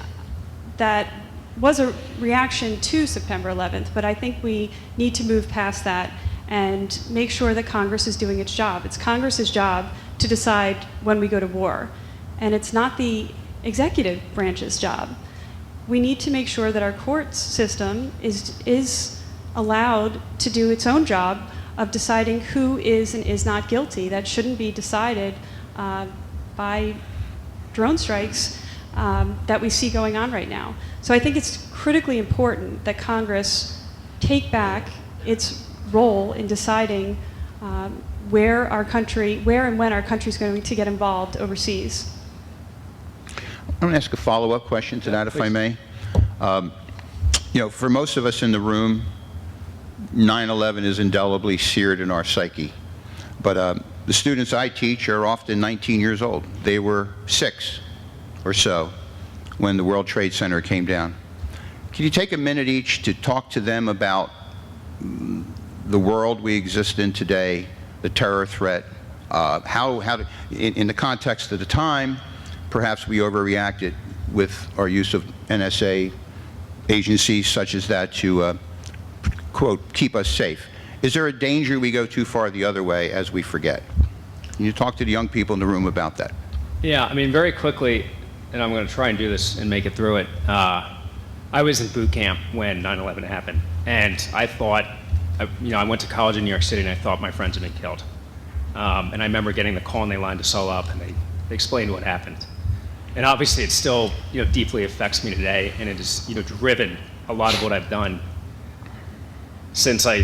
that was a reaction to September 11th, but I think we need to move past that and make sure that Congress is doing its job. It's Congress's job to decide when we go to war, and it's not the executive branch's job. We need to make sure that our court system is allowed to do its own job of deciding who is and is not guilty. That shouldn't be decided by drone strikes that we see going on right now. So I think it's critically important that Congress take back its role in deciding where and when our country is going to get involved overseas. I'm going to ask a follow-up question to that, if I may. For most of us in the room, 9/11 is indelibly seared in our psyche. But the students I teach are often 19 years old. They were 6 or so when the World Trade Center came down. Can you take a minute each to talk to them about the world we exist in today, the terror threat, in the context of the time, perhaps we overreacted with our use of NSA agencies such as that to, quote, keep us safe. Is there a danger we go too far the other way as we forget? Can you talk to the young people in the room about that? Yeah, I mean, very quickly, and I'm going to try and do this and make it through it. I was in boot camp when 9/11 happened, and I thought, I went to college in New York City, and I thought my friends had been killed. And I remember getting the call, and they lined us all up, and they explained what happened. And obviously, it still, deeply affects me today, and it has, driven a lot of what I've done since I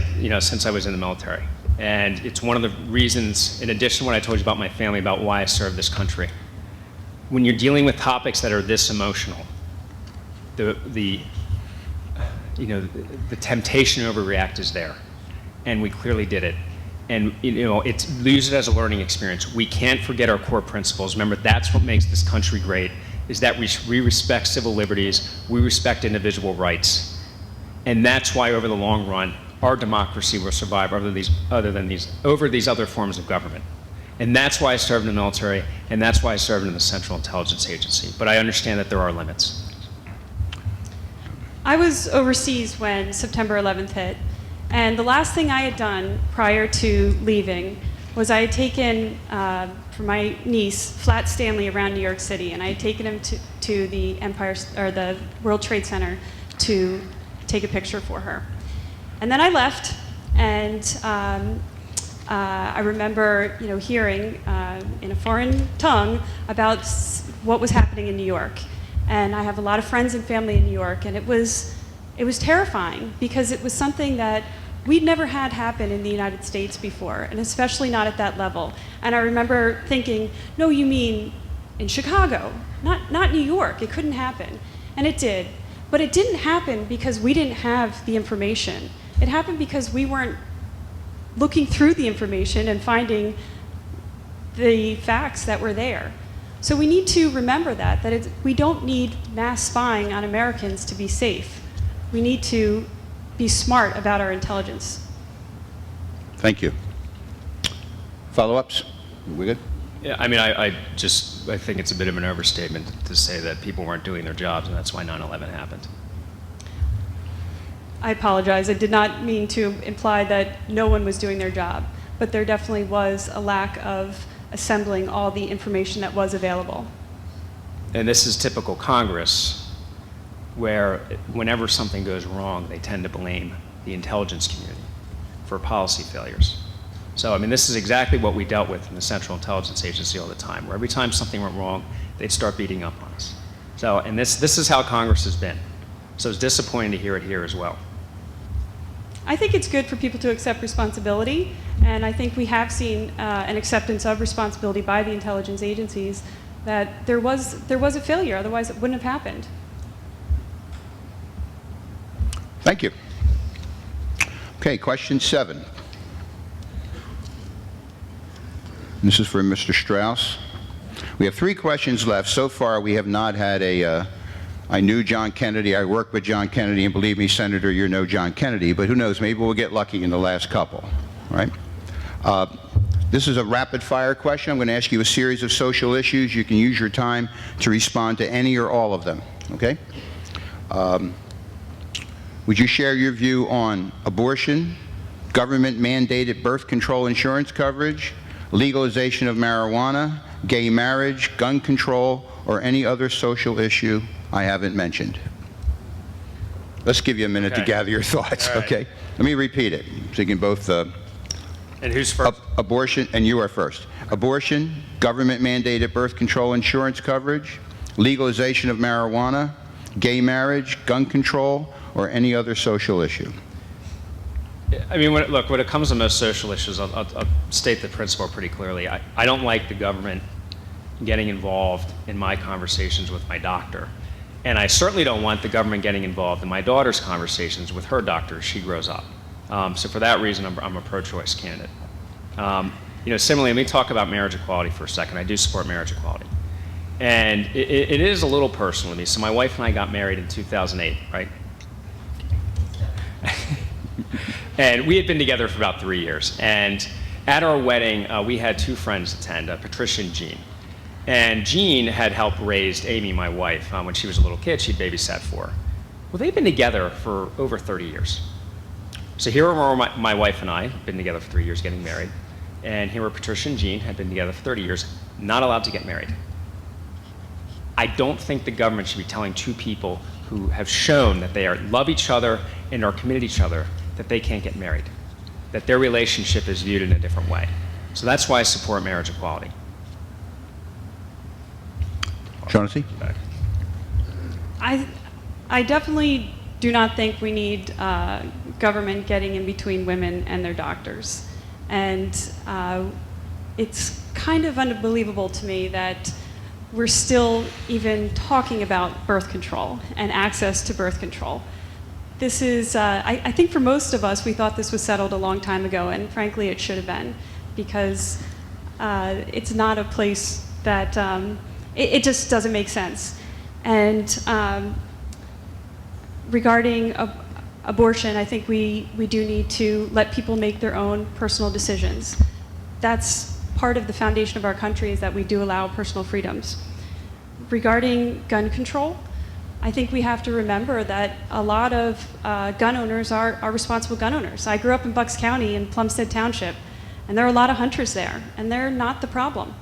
was in the military. And it's one of the reasons, in addition to what I told you about my family, about why I serve this country. When you're dealing with topics that are this emotional, the temptation to overreact is there, and we clearly did it. And use it as a learning experience. We can't forget our core principles. Remember, that's what makes this country great, is that we respect civil liberties, we respect individual rights. And that's why over the long run, our democracy will survive over these other forms of government. And that's why I served in the military, and that's why I served in the Central Intelligence Agency. But I understand that there are limits. I was overseas when September 11th hit, and the last thing I had done prior to leaving was I had taken, for my niece, Flat Stanley around New York City, and I had taken him to the the World Trade Center to take a picture for her. And then I left, and I remember, hearing in a foreign tongue about what was happening in New York. And I have a lot of friends and family in New York, and it was terrifying because it was something that we'd never had happen in the United States before, and especially not at that level. And I remember thinking, no, you mean in Chicago, not New York. It couldn't happen. And it did. But it didn't happen because we didn't have the information. It happened because we weren't looking through the information and finding the facts that were there. So we need to remember that we don't need mass spying on Americans to be safe. We need to be smart about our intelligence. Thank you. Follow-ups? We good? Yeah, I mean, I think it's a bit of an overstatement to say that people weren't doing their jobs, and that's why 9/11 happened. I apologize. I did not mean to imply that no one was doing their job, but there definitely was a lack of assembling all the information that was available. And this is typical Congress, where whenever something goes wrong, they tend to blame the intelligence community for policy failures. So, I mean, this is exactly what we dealt with in the Central Intelligence Agency all the time, where every time something went wrong, they'd start beating up on us. So, and this is how Congress has been. So it's disappointing to hear it here as well. I think it's good for people to accept responsibility, and I think we have seen an acceptance of responsibility by the intelligence agencies that there was a failure, otherwise it wouldn't have happened. Thank you. Okay, question 7. This is for Mr. Strauss. We have 3 questions left. So far, we have not had I knew John Kennedy, I worked with John Kennedy, and believe me, Senator, you're no John Kennedy, but who knows, maybe we'll get lucky in the last couple, right? This is a rapid-fire question. I'm going to ask you a series of social issues. You can use your time to respond to any or all of them, okay? Would you share your view on abortion, government-mandated birth control insurance coverage, legalization of marijuana, gay marriage, gun control, or any other social issue I haven't mentioned? Let's give you a minute to gather your thoughts, All right. okay? Let me repeat it, so you can both... And who's first? Abortion, and you are first. Abortion, government-mandated birth control insurance coverage, legalization of marijuana, gay marriage, gun control, or any other social issue? I mean, when it comes to most social issues, I'll state the principle pretty clearly. I don't like the government getting involved in my conversations with my doctor. And I certainly don't want the government getting involved in my daughter's conversations with her doctor as she grows up. So for that reason, I'm a pro-choice candidate. Similarly, let me talk about marriage equality for a second. I do support marriage equality. And it is a little personal to me. So my wife and I got married in 2008, right? And we had been together for about 3 years. And at our wedding, we had two friends attend, Patricia and Jean. And Jean had helped raise Amy, my wife, when she was a little kid. She'd babysat for her. Well, they've been together for over 30 years. So here were my wife and I, been together for 3 years, getting married. And here were Patricia and Jean, had been together for 30 years, not allowed to get married. I don't think the government should be telling two people who have shown that they love each other and are committed to each other that they can't get married, that their relationship is viewed in a different way. So that's why I support marriage equality. Shaughnessy? I definitely do not think we need government getting in between women and their doctors. And it's kind of unbelievable to me that we're still even talking about birth control and access to birth control. This is, I think for most of us, we thought this was settled a long time ago, and frankly, it should have been, because it's not a place that, it just doesn't make sense. And regarding abortion, I think we do need to let people make their own personal decisions. That's part of the foundation of our country, is that we do allow personal freedoms. Regarding gun control, I think we have to remember that a lot of gun owners are responsible gun owners. I grew up in Bucks County in Plumstead Township, and there are a lot of hunters there, and they're not the problem.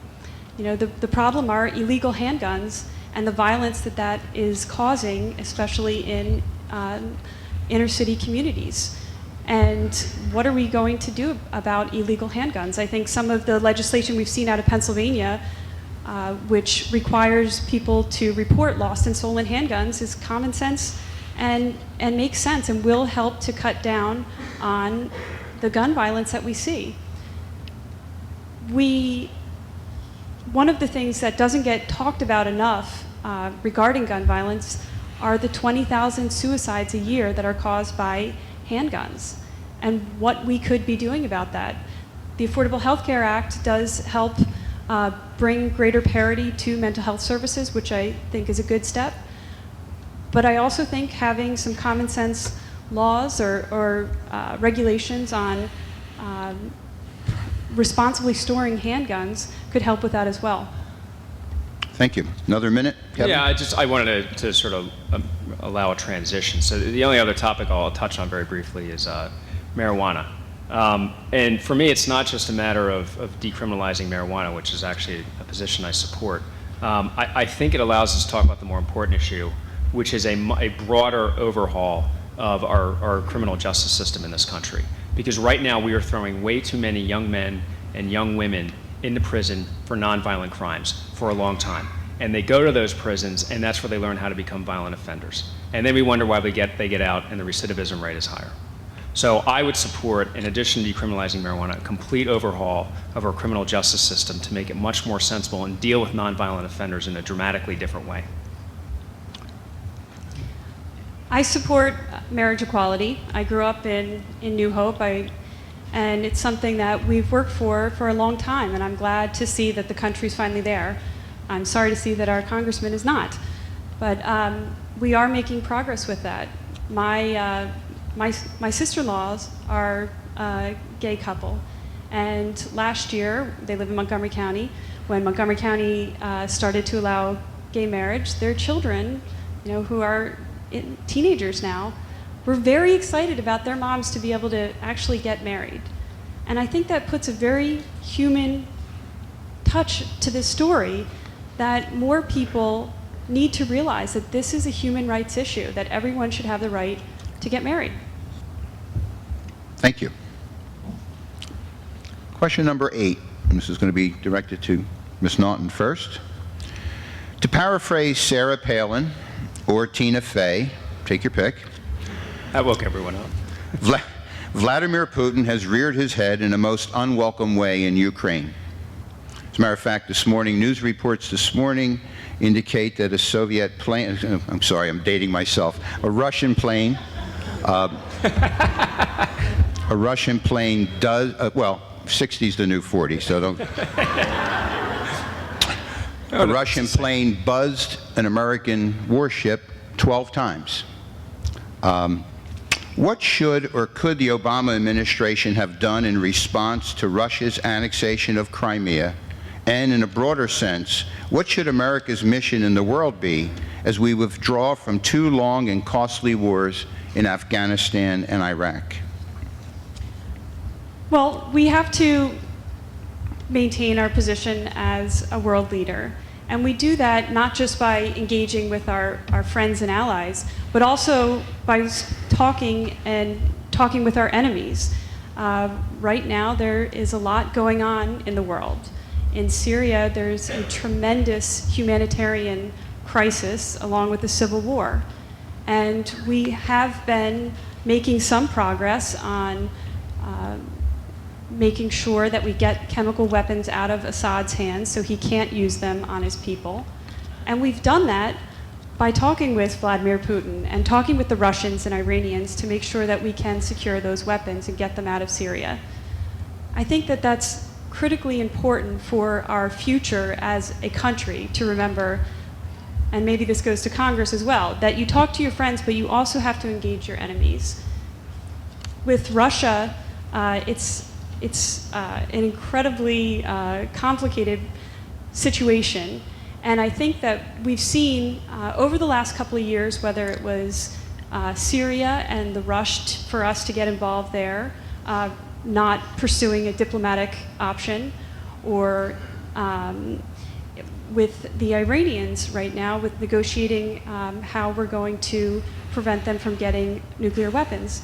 The problem are illegal handguns and the violence that is causing, especially in inner city communities. And what are we going to do about illegal handguns? I think some of the legislation we've seen out of Pennsylvania, which requires people to report lost and stolen handguns, is common sense and makes sense and will help to cut down on the gun violence that we see. One of the things that doesn't get talked about enough regarding gun violence are the 20,000 suicides a year that are caused by handguns, and what we could be doing about that. The Affordable Health Care Act does help bring greater parity to mental health services, which I think is a good step. But I also think having some common sense laws or regulations on responsibly storing handguns could help with that as well. Thank you. Another minute, Kevin? Yeah, I wanted to sort of allow a transition. So the only other topic I'll touch on very briefly is marijuana. And for me, it's not just a matter of decriminalizing marijuana, which is actually a position I support. I think it allows us to talk about the more important issue, which is a broader overhaul of our criminal justice system in this country. Because right now we are throwing way too many young men and young women into prison for nonviolent crimes for a long time. And they go to those prisons, and that's where they learn how to become violent offenders. And then we wonder why they get out and the recidivism rate is higher. So I would support, in addition to decriminalizing marijuana, a complete overhaul of our criminal justice system to make it much more sensible and deal with nonviolent offenders in a dramatically different way. I support marriage equality. I grew up in New Hope, and it's something that we've worked for a long time, and I'm glad to see that the country's finally there. I'm sorry to see that our congressman is not, but we are making progress with that. My sister-in-laws are a gay couple, and last year, they live in Montgomery County. When Montgomery County started to allow gay marriage, their children, who are teenagers now, were very excited about their moms to be able to actually get married. And I think that puts a very human touch to this story, that more people need to realize that this is a human rights issue, that everyone should have the right to get married. Thank you. Question number 8, and this is going to be directed to Ms. Naughton first. To paraphrase Sarah Palin or Tina Fey, take your pick, I woke everyone up. Vladimir Putin has reared his head in a most unwelcome way in Ukraine. As a matter of fact, news reports this morning indicate that a Soviet plane, I'm sorry, I'm dating myself, a Russian plane does, well, 60's the new 40, so don't. A Russian plane buzzed an American warship 12 times. What should or could the Obama administration have done in response to Russia's annexation of Crimea? And in a broader sense, what should America's mission in the world be as we withdraw from 2 long and costly wars in Afghanistan and Iraq? Well, we have to maintain our position as a world leader. And we do that not just by engaging with our friends and allies, but also by talking with our enemies. Right now, there is a lot going on in the world. In Syria, there's a tremendous humanitarian crisis along with the civil war. And we have been making some progress on making sure that we get chemical weapons out of Assad's hands so he can't use them on his people. And we've done that by talking with Vladimir Putin and talking with the Russians and Iranians to make sure that we can secure those weapons and get them out of Syria. I think that that's critically important for our future as a country to remember, and maybe this goes to Congress as well, that you talk to your friends, but you also have to engage your enemies. With Russia, it's an incredibly complicated situation. And I think that we've seen over the last couple of years, whether it was Syria and the rush for us to get involved there, not pursuing a diplomatic option, or with the Iranians right now, with negotiating how we're going to prevent them from getting nuclear weapons.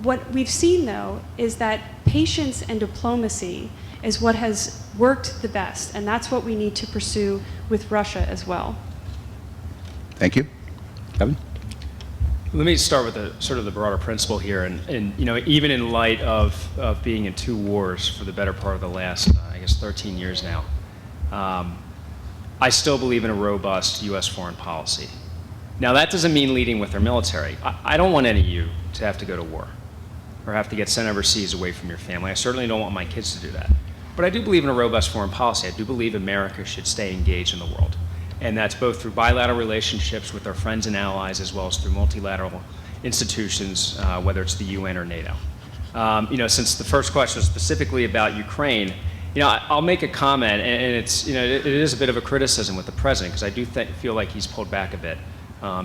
What we've seen, though, is that patience and diplomacy is what has worked the best, and that's what we need to pursue with Russia as well. Thank you. Kevin? Let me start with the broader principle here, and you know, even in light of being in 2 wars for the better part of the last, I guess, 13 years now, I still believe in a robust U.S. foreign policy. Now, that doesn't mean leading with our military. I don't want any of you to have to go to war or have to get sent overseas away from your family. I certainly don't want my kids to do that. But I do believe in a robust foreign policy. I do believe America should stay engaged in the world. And that's both through bilateral relationships with our friends and allies, as well as through multilateral institutions, whether it's the UN or NATO. You know, since the first question was specifically about Ukraine, you know, I'll make a comment, and it's, you know, it is a bit of a criticism with the president, because I do feel like he's pulled back a bit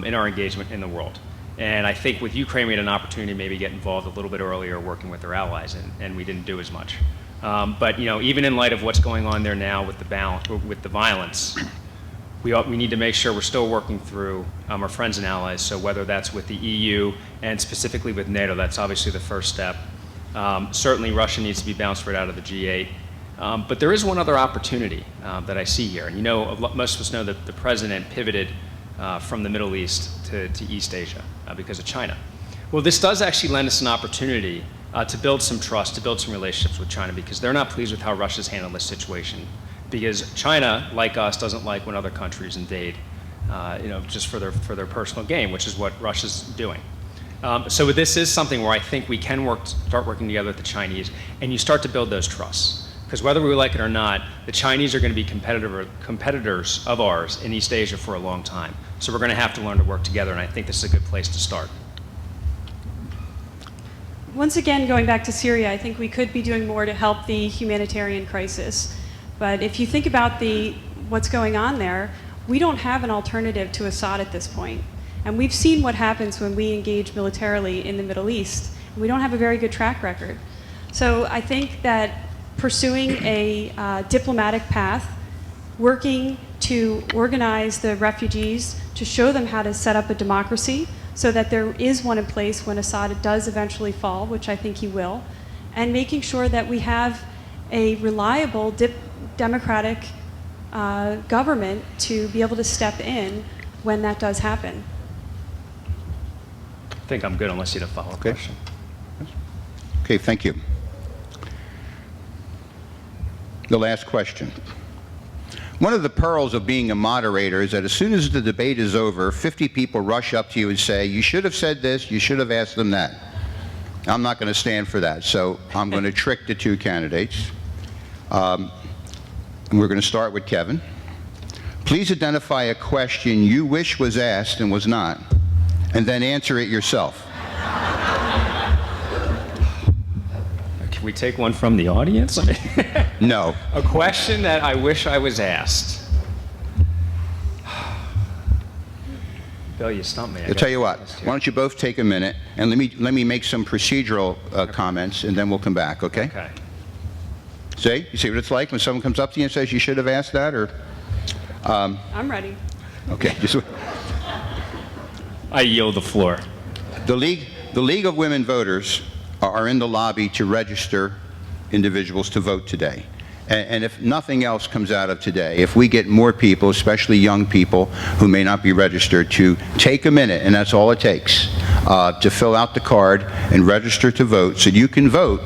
in our engagement in the world. And I think with Ukraine, we had an opportunity to maybe get involved a little bit earlier working with our allies, and we didn't do as much. But you know, even in light of what's going on there now with the violence, we need to make sure we're still working through our friends and allies. So whether that's with the EU and specifically with NATO, that's obviously the first step. Certainly Russia needs to be bounced right out of the G8. But there is one other opportunity that I see here. And you know, most of us know that the president pivoted from the Middle East to East Asia because of China. Well, this does actually lend us an opportunity to build some trust, to build some relationships with China, because they're not pleased with how Russia's handled this situation. Because China, like us, doesn't like when other countries invade, you know, just for their personal gain, which is what Russia's doing. So this is something where I think we can start working together with the Chinese, and you start to build those trusts. Because whether we like it or not, the Chinese are going to be competitors of ours in East Asia for a long time. So we're going to have to learn to work together, and I think this is a good place to start. Once again, going back to Syria, I think we could be doing more to help the humanitarian crisis. But if you think about what's going on there, we don't have an alternative to Assad at this point. And we've seen what happens when we engage militarily in the Middle East. We don't have a very good track record. So I think that pursuing a diplomatic path, working to organize the refugees, to show them how to set up a democracy so that there is one in place when Assad does eventually fall, which I think he will, and making sure that we have a reliable democratic government to be able to step in when that does happen. I think I'm good unless you have a follow-up Okay. question. Okay, thank you. The last question. One of the pearls of being a moderator is that as soon as the debate is over, 50 people rush up to you and say, you should have said this, you should have asked them that. I'm not going to stand for that, so I'm going to trick the two candidates. And we're going to start with Kevin. Please identify a question you wish was asked and was not, and then answer it yourself. Can we take one from the audience? No. A question that I wish I was asked. Bill, you stumped me. I'll tell you what, why don't you both take a minute, and let me make some procedural comments, and then we'll come back, okay? Okay. See? You see what it's like when someone comes up to you and says, you should have asked that, or? I'm ready. Okay. I yield the floor. The League of Women Voters are in the lobby to register individuals to vote today. And if nothing else comes out of today, if we get more people, especially young people who may not be registered, to take a minute, and that's all it takes, to fill out the card and register to vote so you can vote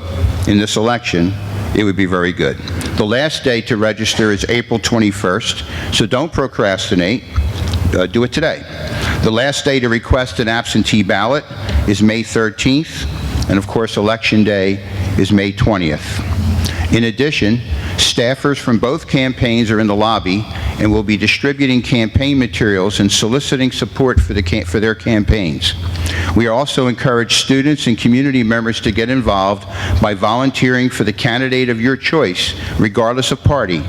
in this election, it would be very good. The last day to register is April 21st, so don't procrastinate. Do it today. The last day to request an absentee ballot is May 13th, and of course, Election Day is May 20th. In addition, staffers from both campaigns are in the lobby and will be distributing campaign materials and soliciting support for their campaigns. We also encourage students and community members to get involved by volunteering for the candidate of your choice, regardless of party.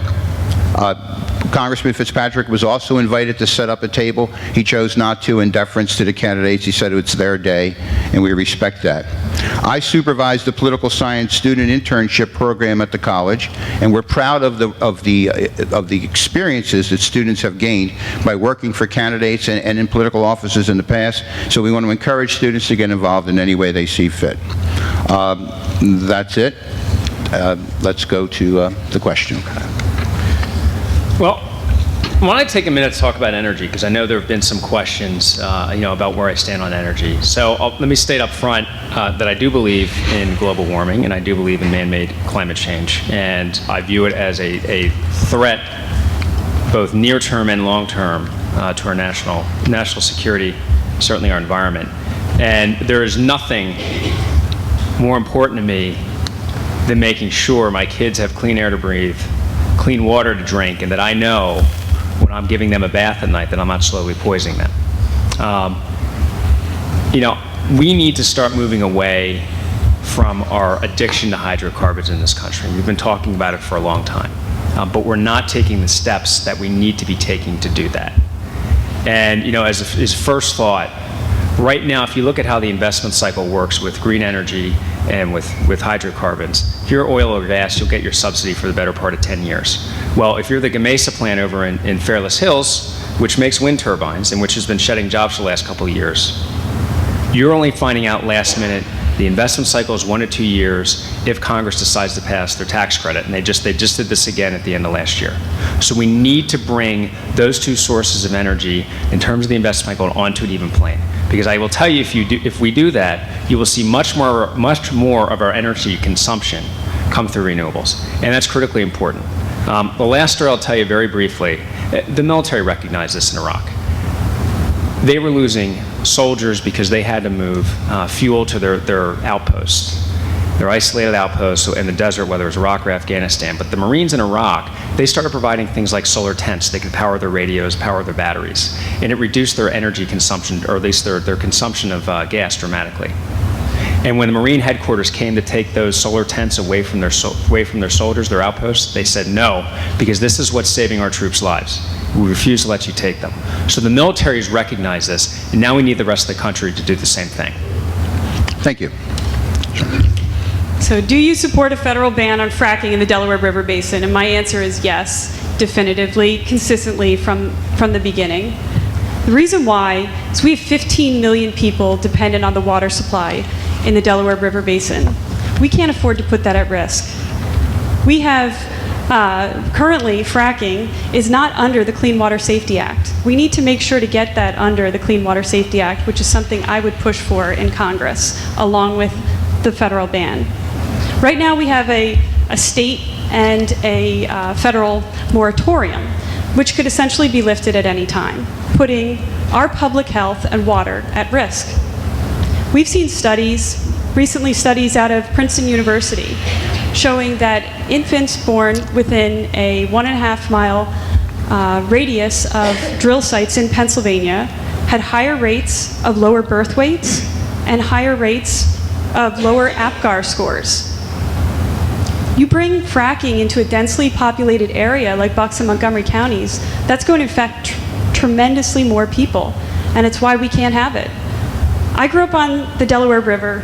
Congressman Fitzpatrick was also invited to set up a table. He chose not to in deference to the candidates. He said it's their day, and we respect that. I supervise the political science student internship program at the college, and we're proud of the experiences that students have gained by working for candidates and in political offices in the past. So we want to encourage students to get involved in any way they see fit. That's it. Let's go to the question. Well, I want to take a minute to talk about energy because I know there have been some questions, about where I stand on energy. So let me state up front that I do believe in global warming and I do believe in man-made climate change, and I view it as a threat, both near-term and long-term, to our national security, certainly our environment. And there is nothing more important to me than making sure my kids have clean air to breathe, clean water to drink, and that I know when I'm giving them a bath at night that I'm not slowly poisoning them. We need to start moving away from our addiction to hydrocarbons in this country. We've been talking about it for a long time, but we're not taking the steps that we need to be taking to do that. And as first thought, right now, if you look at how the investment cycle works with green energy and with hydrocarbons, if you're oil or gas, you'll get your subsidy for the better part of 10 years. Well, if you're the Gamesa plant over in Fairless Hills, which makes wind turbines and which has been shedding jobs for the last couple of years, you're only finding out last minute the investment cycle is 1 to 2 years if Congress decides to pass their tax credit, and they just did this again at the end of last year. So we need to bring those two sources of energy in terms of the investment cycle onto an even plane. Because I will tell you, if we do that, you will see much more of our energy consumption come through renewables, and that's critically important. The last story I'll tell you very briefly, the military recognized this in Iraq. They were losing soldiers because they had to move fuel to their outposts, their isolated outposts in the desert, whether it was Iraq or Afghanistan. But the Marines in Iraq, they started providing things like solar tents. They could power their radios, power their batteries, and it reduced their energy consumption, or at least their consumption of gas dramatically. And when the Marine headquarters came to take those solar tents away from their soldiers, their outposts, they said no, because this is what's saving our troops' lives. We refuse to let you take them. So the military has recognized this, and now we need the rest of the country to do the same thing. Thank you. So do you support a federal ban on fracking in the Delaware River Basin? And my answer is yes, definitively, consistently from the beginning. The reason why is we have 15 million people dependent on the water supply in the Delaware River Basin. We can't afford to put that at risk. We have currently fracking is not under the Clean Water Safety Act. We need to make sure to get that under the Clean Water Safety Act, which is something I would push for in Congress, along with the federal ban. Right now we have a state and a federal moratorium, which could essentially be lifted at any time, putting our public health and water at risk. We've seen studies, recently studies out of Princeton University, showing that infants born within a 1.5 mile radius of drill sites in Pennsylvania had higher rates of lower birth weights and higher rates of lower APGAR scores. You bring fracking into a densely populated area like Bucks and Montgomery counties, that's going to affect tremendously more people, and it's why we can't have it. I grew up on the Delaware River,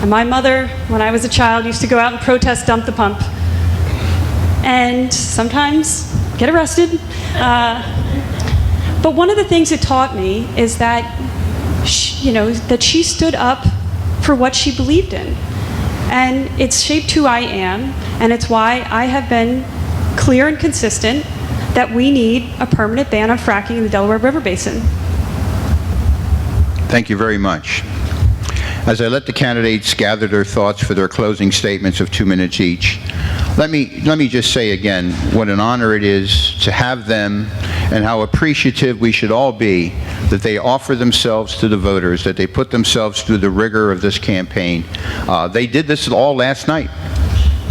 and my mother, when I was a child, used to go out and protest Dump the Pump, and sometimes get arrested. But one of the things it taught me is that that she stood up for what she believed in. And it's shaped who I am, and it's why I have been clear and consistent that we need a permanent ban on fracking in the Delaware River Basin. Thank you very much. As I let the candidates gather their thoughts for their closing statements of 2 minutes each, let me just say again what an honor it is to have them and how appreciative we should all be that they offer themselves to the voters, that they put themselves through the rigor of this campaign. They did this all last night.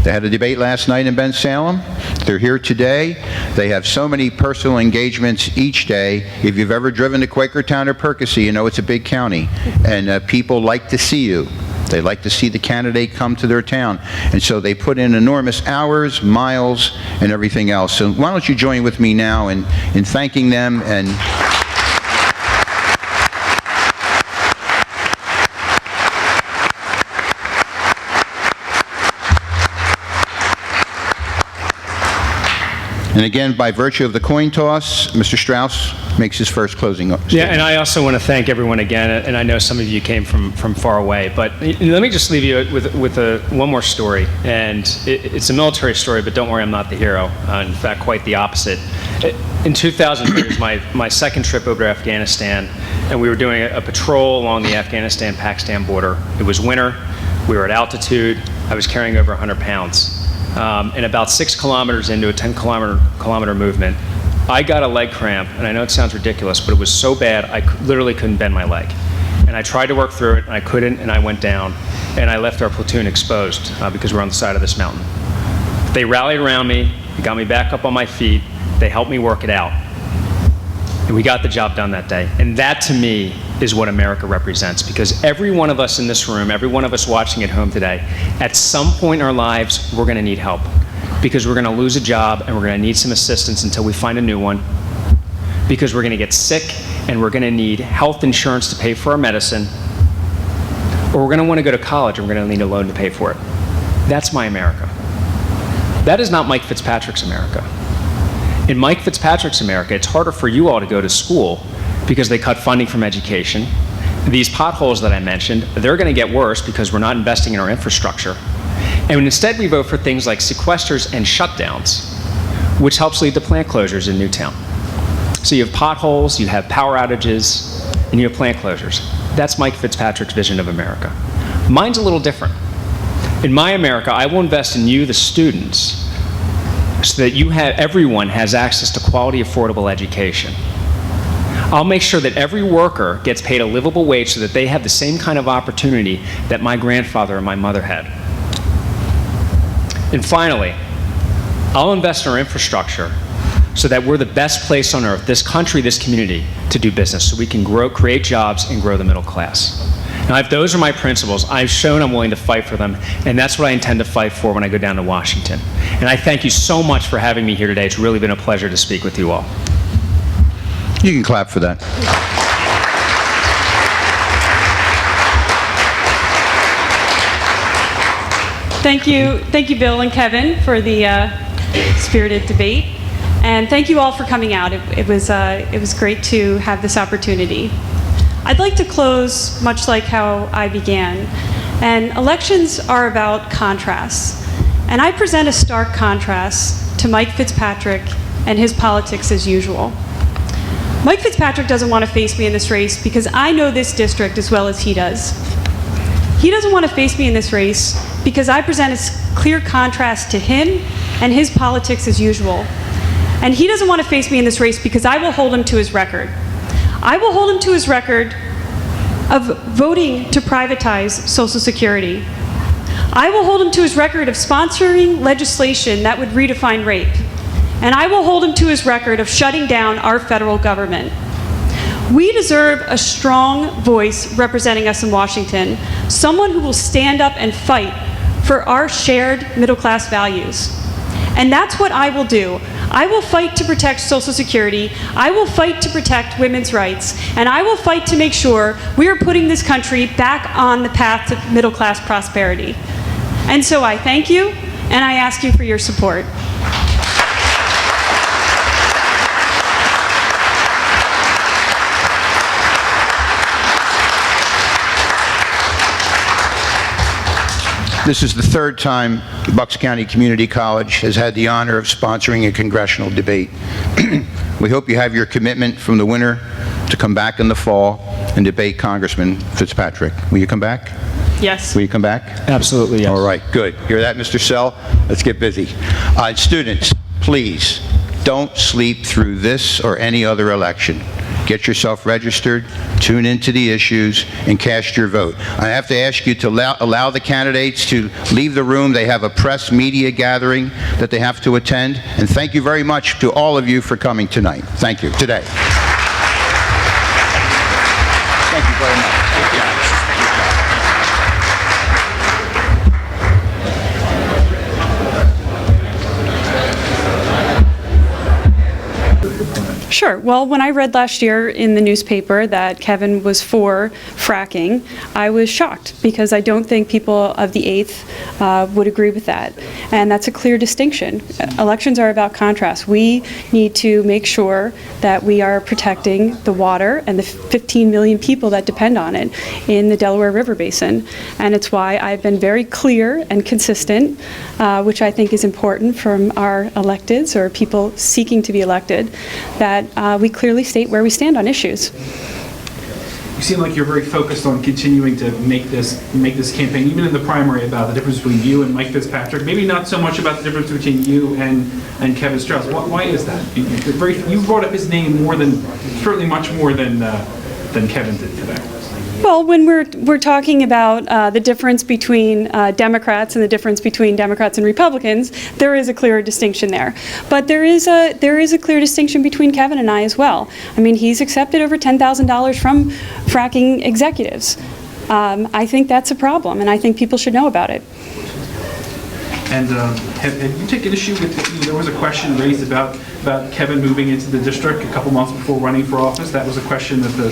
They had a debate last night in Bensalem. They're here today. They have so many personal engagements each day. If you've ever driven to Quakertown or Percy, you know it's a big county, and people like to see you. They like to see the candidate come to their town, and so they put in enormous hours, miles, and everything else. So why don't you join with me now in thanking them and And again, by virtue of the coin toss, Mr. Strauss makes his first closing statement. Yeah, and I also want to thank everyone again, and I know some of you came from far away, but let me just leave you with one more story, and it's a military story, but don't worry, I'm not the hero. In fact, quite the opposite. In 2000, it was my second trip over to Afghanistan, and we were doing a patrol along the Afghanistan-Pakistan border. It was winter, we were at altitude, I was carrying over 100 pounds. And about 6 kilometers into a 10-kilometer movement, I got a leg cramp, and I know it sounds ridiculous, but it was so bad I literally couldn't bend my leg. And I tried to work through it, and I couldn't, and I went down, and I left our platoon exposed because we're on the side of this mountain. They rallied around me, they got me back up on my feet, they helped me work it out. And we got the job done that day. And that, to me, is what America represents, because every one of us in this room, every one of us watching at home today, at some point in our lives, we're going to need help, because we're going to lose a job and we're going to need some assistance until we find a new one, because we're going to get sick and we're going to need health insurance to pay for our medicine, or we're going to want to go to college and we're going to need a loan to pay for it. That's my America. That is not Mike Fitzpatrick's America. In Mike Fitzpatrick's America, it's harder for you all to go to school because they cut funding from education. These potholes that I mentioned, they're going to get worse because we're not investing in our infrastructure. And instead we vote for things like sequesters and shutdowns, which helps lead to plant closures in Newtown. So you have potholes, you have power outages, and you have plant closures. That's Mike Fitzpatrick's vision of America. Mine's a little different. In my America, I will invest in you, the students, so that everyone has access to quality, affordable education. I'll make sure that every worker gets paid a livable wage so that they have the same kind of opportunity that my grandfather and my mother had. And finally, I'll invest in our infrastructure so that we're the best place on earth, this country, this community, to do business, so we can create jobs and grow the middle class. Now, if those are my principles, I've shown I'm willing to fight for them, and that's what I intend to fight for when I go down to Washington. And I thank you so much for having me here today. It's really been a pleasure to speak with you all. You can clap for that. Thank you, Bill and Kevin, for the spirited debate, and thank you all for coming out. It was great to have this opportunity. I'd like to close much like how I began, and elections are about contrasts. And I present a stark contrast to Mike Fitzpatrick and his politics as usual. Mike Fitzpatrick doesn't want to face me in this race because I know this district as well as he does. He doesn't want to face me in this race because I present a clear contrast to him and his politics as usual. And he doesn't want to face me in this race because I will hold him to his record. I will hold him to his record of voting to privatize Social Security. I will hold him to his record of sponsoring legislation that would redefine rape. And I will hold him to his record of shutting down our federal government. We deserve a strong voice representing us in Washington, someone who will stand up and fight for our shared middle-class values. And that's what I will do. I will fight to protect Social Security, I will fight to protect women's rights, and I will fight to make sure we are putting this country back on the path to middle-class prosperity. And so I thank you, and I ask you for your support. This is the third time Bucks County Community College has had the honor of sponsoring a congressional debate. We hope you have your commitment from the winter to come back in the fall and debate Congressman Fitzpatrick. Will you come back? Yes. Will you come back? Absolutely, yes. All right, good. Hear that, Mr. Sell? Let's get busy. Students, please don't sleep through this or any other election. Get yourself registered, tune into the issues, and cast your vote. I have to ask you to allow the candidates to leave the room. They have a press media gathering that they have to attend. And thank you very much to all of you for coming tonight. Thank you. Today. Thank you very much. Thank you. Sure. Well, when I read last year in the newspaper that Kevin was for fracking, I was shocked because I don't think people of the 8th would agree with that. And that's a clear distinction. Elections are about contrast. We need to make sure that we are protecting the water and the 15 million people that depend on it in the Delaware River Basin. And it's why I've been very clear and consistent, which I think is important from our electeds or people seeking to be elected, that we clearly state where we stand on issues. You seem like you're very focused on continuing to make this campaign, even in the primary, about the difference between you and Mike Fitzpatrick. Maybe not so much about the difference between you and Kevin Strauss. Why is that? You brought up his name certainly much more than Kevin did today. Well, when we're talking about the difference between Democrats and the difference between Democrats and Republicans, there is a clear distinction there. But there is a clear distinction between Kevin and I as well. I mean, he's accepted over $10,000 from fracking executives. I think that's a problem, and I think people should know about it. And have you taken issue with, there was a question raised about Kevin moving into the district a couple months before running for office. That was a question that the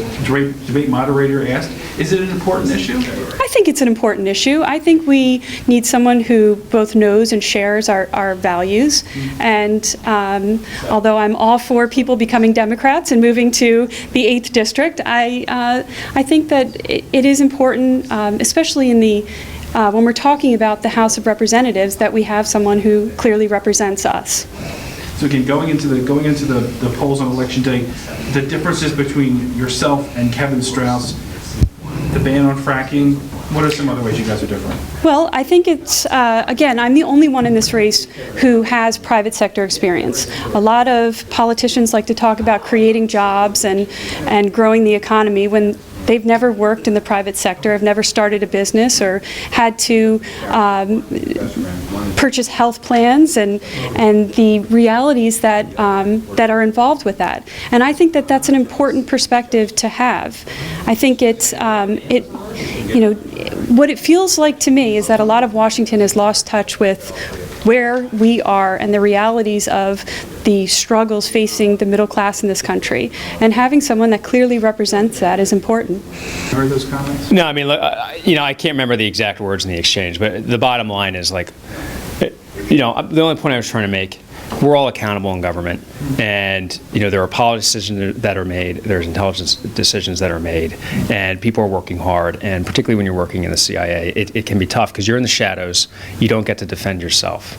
debate moderator asked. Is it an important issue? I think it's an important issue. I think we need someone who both knows and shares our values. And although I'm all for people becoming Democrats and moving to the 8th district, I think that it is important, especially in the when we're talking about the House of Representatives, that we have someone who clearly represents us. So again, going into the polls on election day, the differences between yourself and Kevin Strauss, the ban on fracking, what are some other ways you guys are different? Well, I think it's, again, I'm the only one in this race who has private sector experience. A lot of politicians like to talk about creating jobs and growing the economy when they've never worked in the private sector, have never started a business or had to purchase health plans and the realities that that are involved with that. And I think that that's an important perspective to have. I think it's what it feels like to me is that a lot of Washington has lost touch with where we are and the realities of the struggles facing the middle class in this country. And having someone that clearly represents that is important. Heard those comments? No, I mean, I can't remember the exact words in the exchange, but the bottom line is, like, You know, the only point I was trying to make, we're all accountable in government, and you know there are policy decisions that are made, there's intelligence decisions that are made, and people are working hard. And particularly when you're working in the CIA, it can be tough because you're in the shadows. You don't get to defend yourself.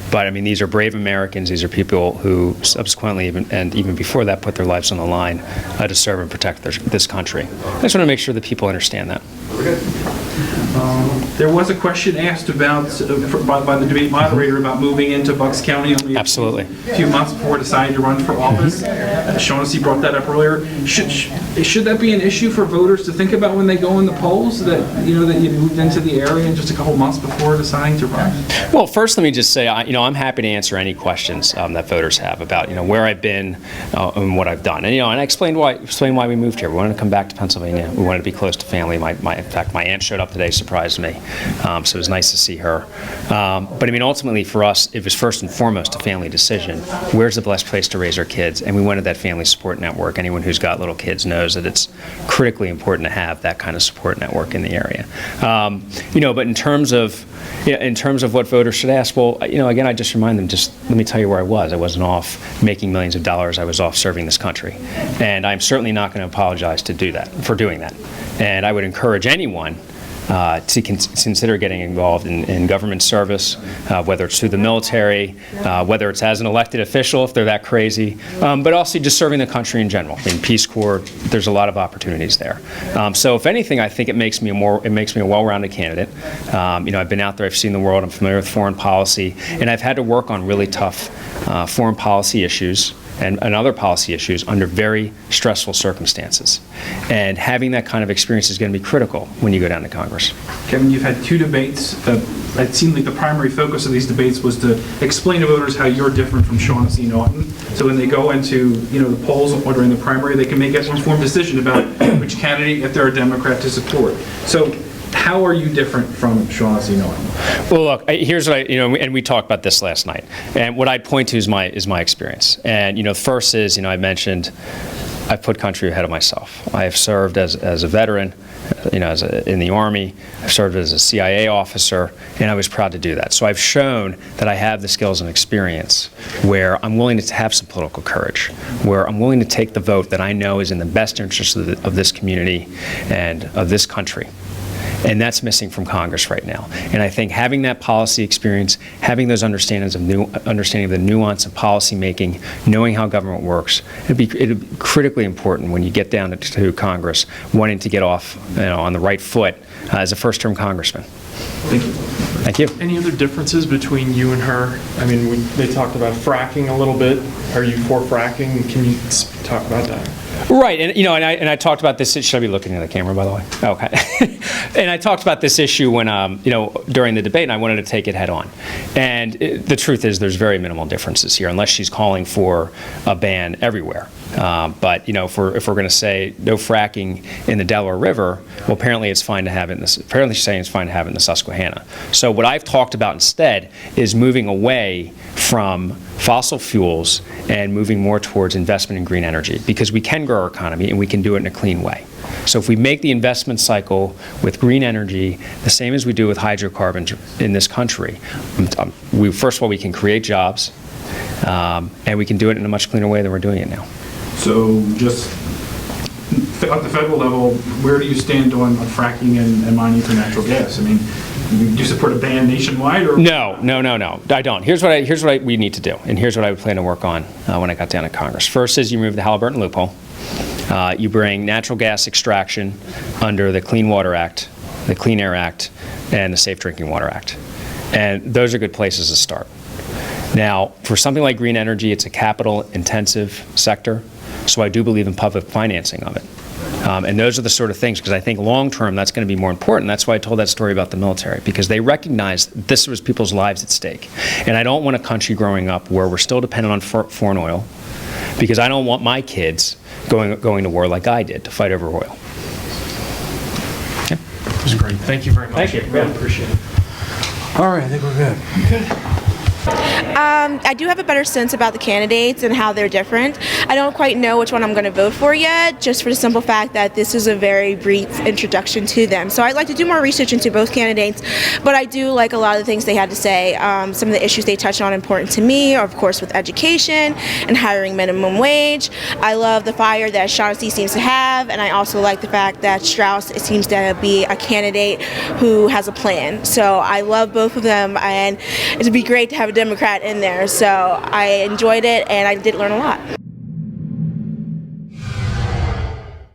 But I mean, these are brave Americans. These are people who subsequently, even before that, put their lives on the line to serve and protect this country. I just want to make sure that people understand that. There was a question asked about, by the debate moderator, about moving into Bucks County only Absolutely. a few months before deciding to run for office. Shaughnessy brought that up earlier. Should that be an issue for voters to think about when they go in the polls, that you moved into the area just a couple months before deciding to run? Well, first, let me just say, I'm happy to answer any questions that voters have about, where I've been and what I've done. And, and I explained why we moved here. We wanted to come back to Pennsylvania. We wanted to be close to family. In fact, my aunt showed up today, surprised me. So it was nice to see her. But I mean, ultimately for us, it was first and foremost a family decision. Where's the best place to raise our kids? And we wanted that family support network. Anyone who's got little kids knows that it's critically important to have that kind of support network in the area. But in terms of what voters should ask, well, again, I just remind them, just let me tell you where I was. I wasn't off making millions of dollars. I was off serving this country. And I'm certainly not going to apologize for doing that. And I would encourage anyone to consider getting involved in government service, whether it's through the military, whether it's as an elected official, if they're that crazy, but also just serving the country in general. I mean, Peace Corps, there's a lot of opportunities there. So if anything, I think it makes me a well-rounded candidate. I've been out there, I've seen the world, I'm familiar with foreign policy, and I've had to work on really tough foreign policy issues and other policy issues under very stressful circumstances. And having that kind of experience is going to be critical when you go down to Congress. Kevin, you've had two debates. It seemed like the primary focus of these debates was to explain to voters how you're different from Shaughnessy Norton. So when they go into the polls or during the primary, they can make an informed decision about which candidate, if they're a Democrat, to support. So how are you different from Shaughnessy Norton? Well, look, here's what and we talked about this last night. And what I'd point to is my experience. And first is, I mentioned I've put country ahead of myself. I have served as a veteran, in the Army. I've served as a CIA officer, and I was proud to do that. So I've shown that I have the skills and experience where I'm willing to have some political courage, where I'm willing to take the vote that I know is in the best interest of this community and of this country. And that's missing from Congress right now. And I think having that policy experience, having those understanding of the nuance of policy making, knowing how government works, it'd be critically important when you get down to Congress, wanting to get off on the right foot as a first-term congressman. Thank you. Thank you. Any other differences between you and her? I mean, they talked about fracking a little bit. Are you for fracking? Can you talk about that? Right, and I talked about this. Should I be looking at the camera, by the way? Okay. And I talked about this issue when, during the debate, and I wanted to take it head on. And the truth is, there's very minimal differences here, unless she's calling for a ban everywhere. But if we're going to say no fracking in the Delaware River, well, apparently it's fine to have it. Apparently she's saying it's fine to have it in the Susquehanna. So what I've talked about instead is moving away from fossil fuels and moving more towards investment in green energy, because we can grow our economy and we can do it in a clean way. So if we make the investment cycle with green energy the same as we do with hydrocarbons in this country, first of all, we can create jobs, and we can do it in a much cleaner way than we're doing it now. So just at the federal level, where do you stand on fracking and mining for natural gas? I mean, do you support a ban nationwide? Or? No, I don't. Here's what we need to do, and here's what I would plan to work on when I got down to Congress. First is you remove the Halliburton loophole. You bring natural gas extraction under the Clean Water Act, the Clean Air Act, and the Safe Drinking Water Act. And those are good places to start. Now, for something like green energy, it's a capital-intensive sector, so I do believe in public financing of it. And those are the sort of things, because I think long-term that's going to be more important. That's why I told that story about the military, because they recognized this was people's lives at stake. And I don't want a country growing up where we're still dependent on foreign oil, because I don't want my kids going to war like I did to fight over oil. That was great. Thank you very much. Thank you. Really appreciate it. All right, I think we're good. I do have a better sense about the candidates and how they're different. I don't quite know which one I'm going to vote for yet, just for the simple fact that this is a very brief introduction to them. So I'd like to do more research into both candidates, but I do like a lot of the things they had to say. Some of the issues they touched on important to me are, of course, with education and hiring minimum wage. I love the fire that Shaughnessy seems to have, and I also like the fact that Strauss seems to be a candidate who has a plan. So I love both of them, and it would be great to have a Democrat in there. So I enjoyed it, and I did learn a lot.